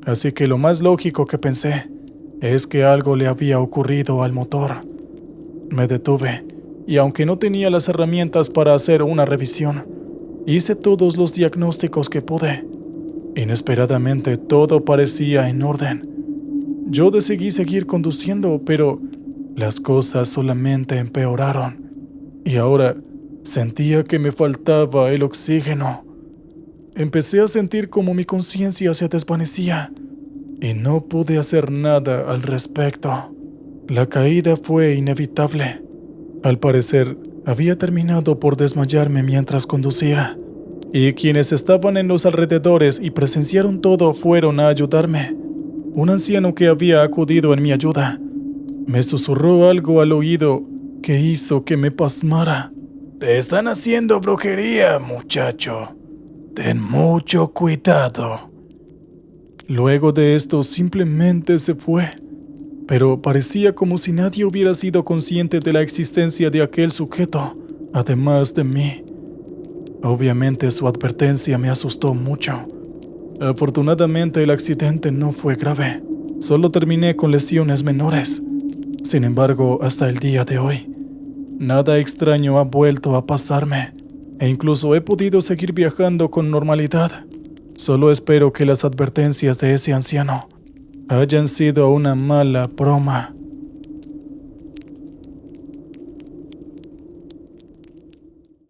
Así que lo más lógico que pensé es que algo le había ocurrido al motor. Me detuve y aunque no tenía las herramientas para hacer una revisión, hice todos los diagnósticos que pude. Inesperadamente todo parecía en orden. Yo decidí seguir conduciendo, pero las cosas solamente empeoraron. Y ahora sentía que me faltaba el oxígeno. Empecé a sentir como mi conciencia se desvanecía y no pude hacer nada al respecto. La caída fue inevitable. Al parecer, había terminado por desmayarme mientras conducía, y quienes estaban en los alrededores y presenciaron todo fueron a ayudarme. Un anciano que había acudido en mi ayuda me susurró algo al oído que hizo que me pasmara. «Te están haciendo brujería, muchacho. Ten mucho cuidado». Luego de esto simplemente se fue, pero parecía como si nadie hubiera sido consciente de la existencia de aquel sujeto, además de mí. Obviamente su advertencia me asustó mucho. Afortunadamente el accidente no fue grave, solo terminé con lesiones menores. Sin embargo, hasta el día de hoy, nada extraño ha vuelto a pasarme, e incluso he podido seguir viajando con normalidad. Solo espero que las advertencias de ese anciano hayan sido una mala broma.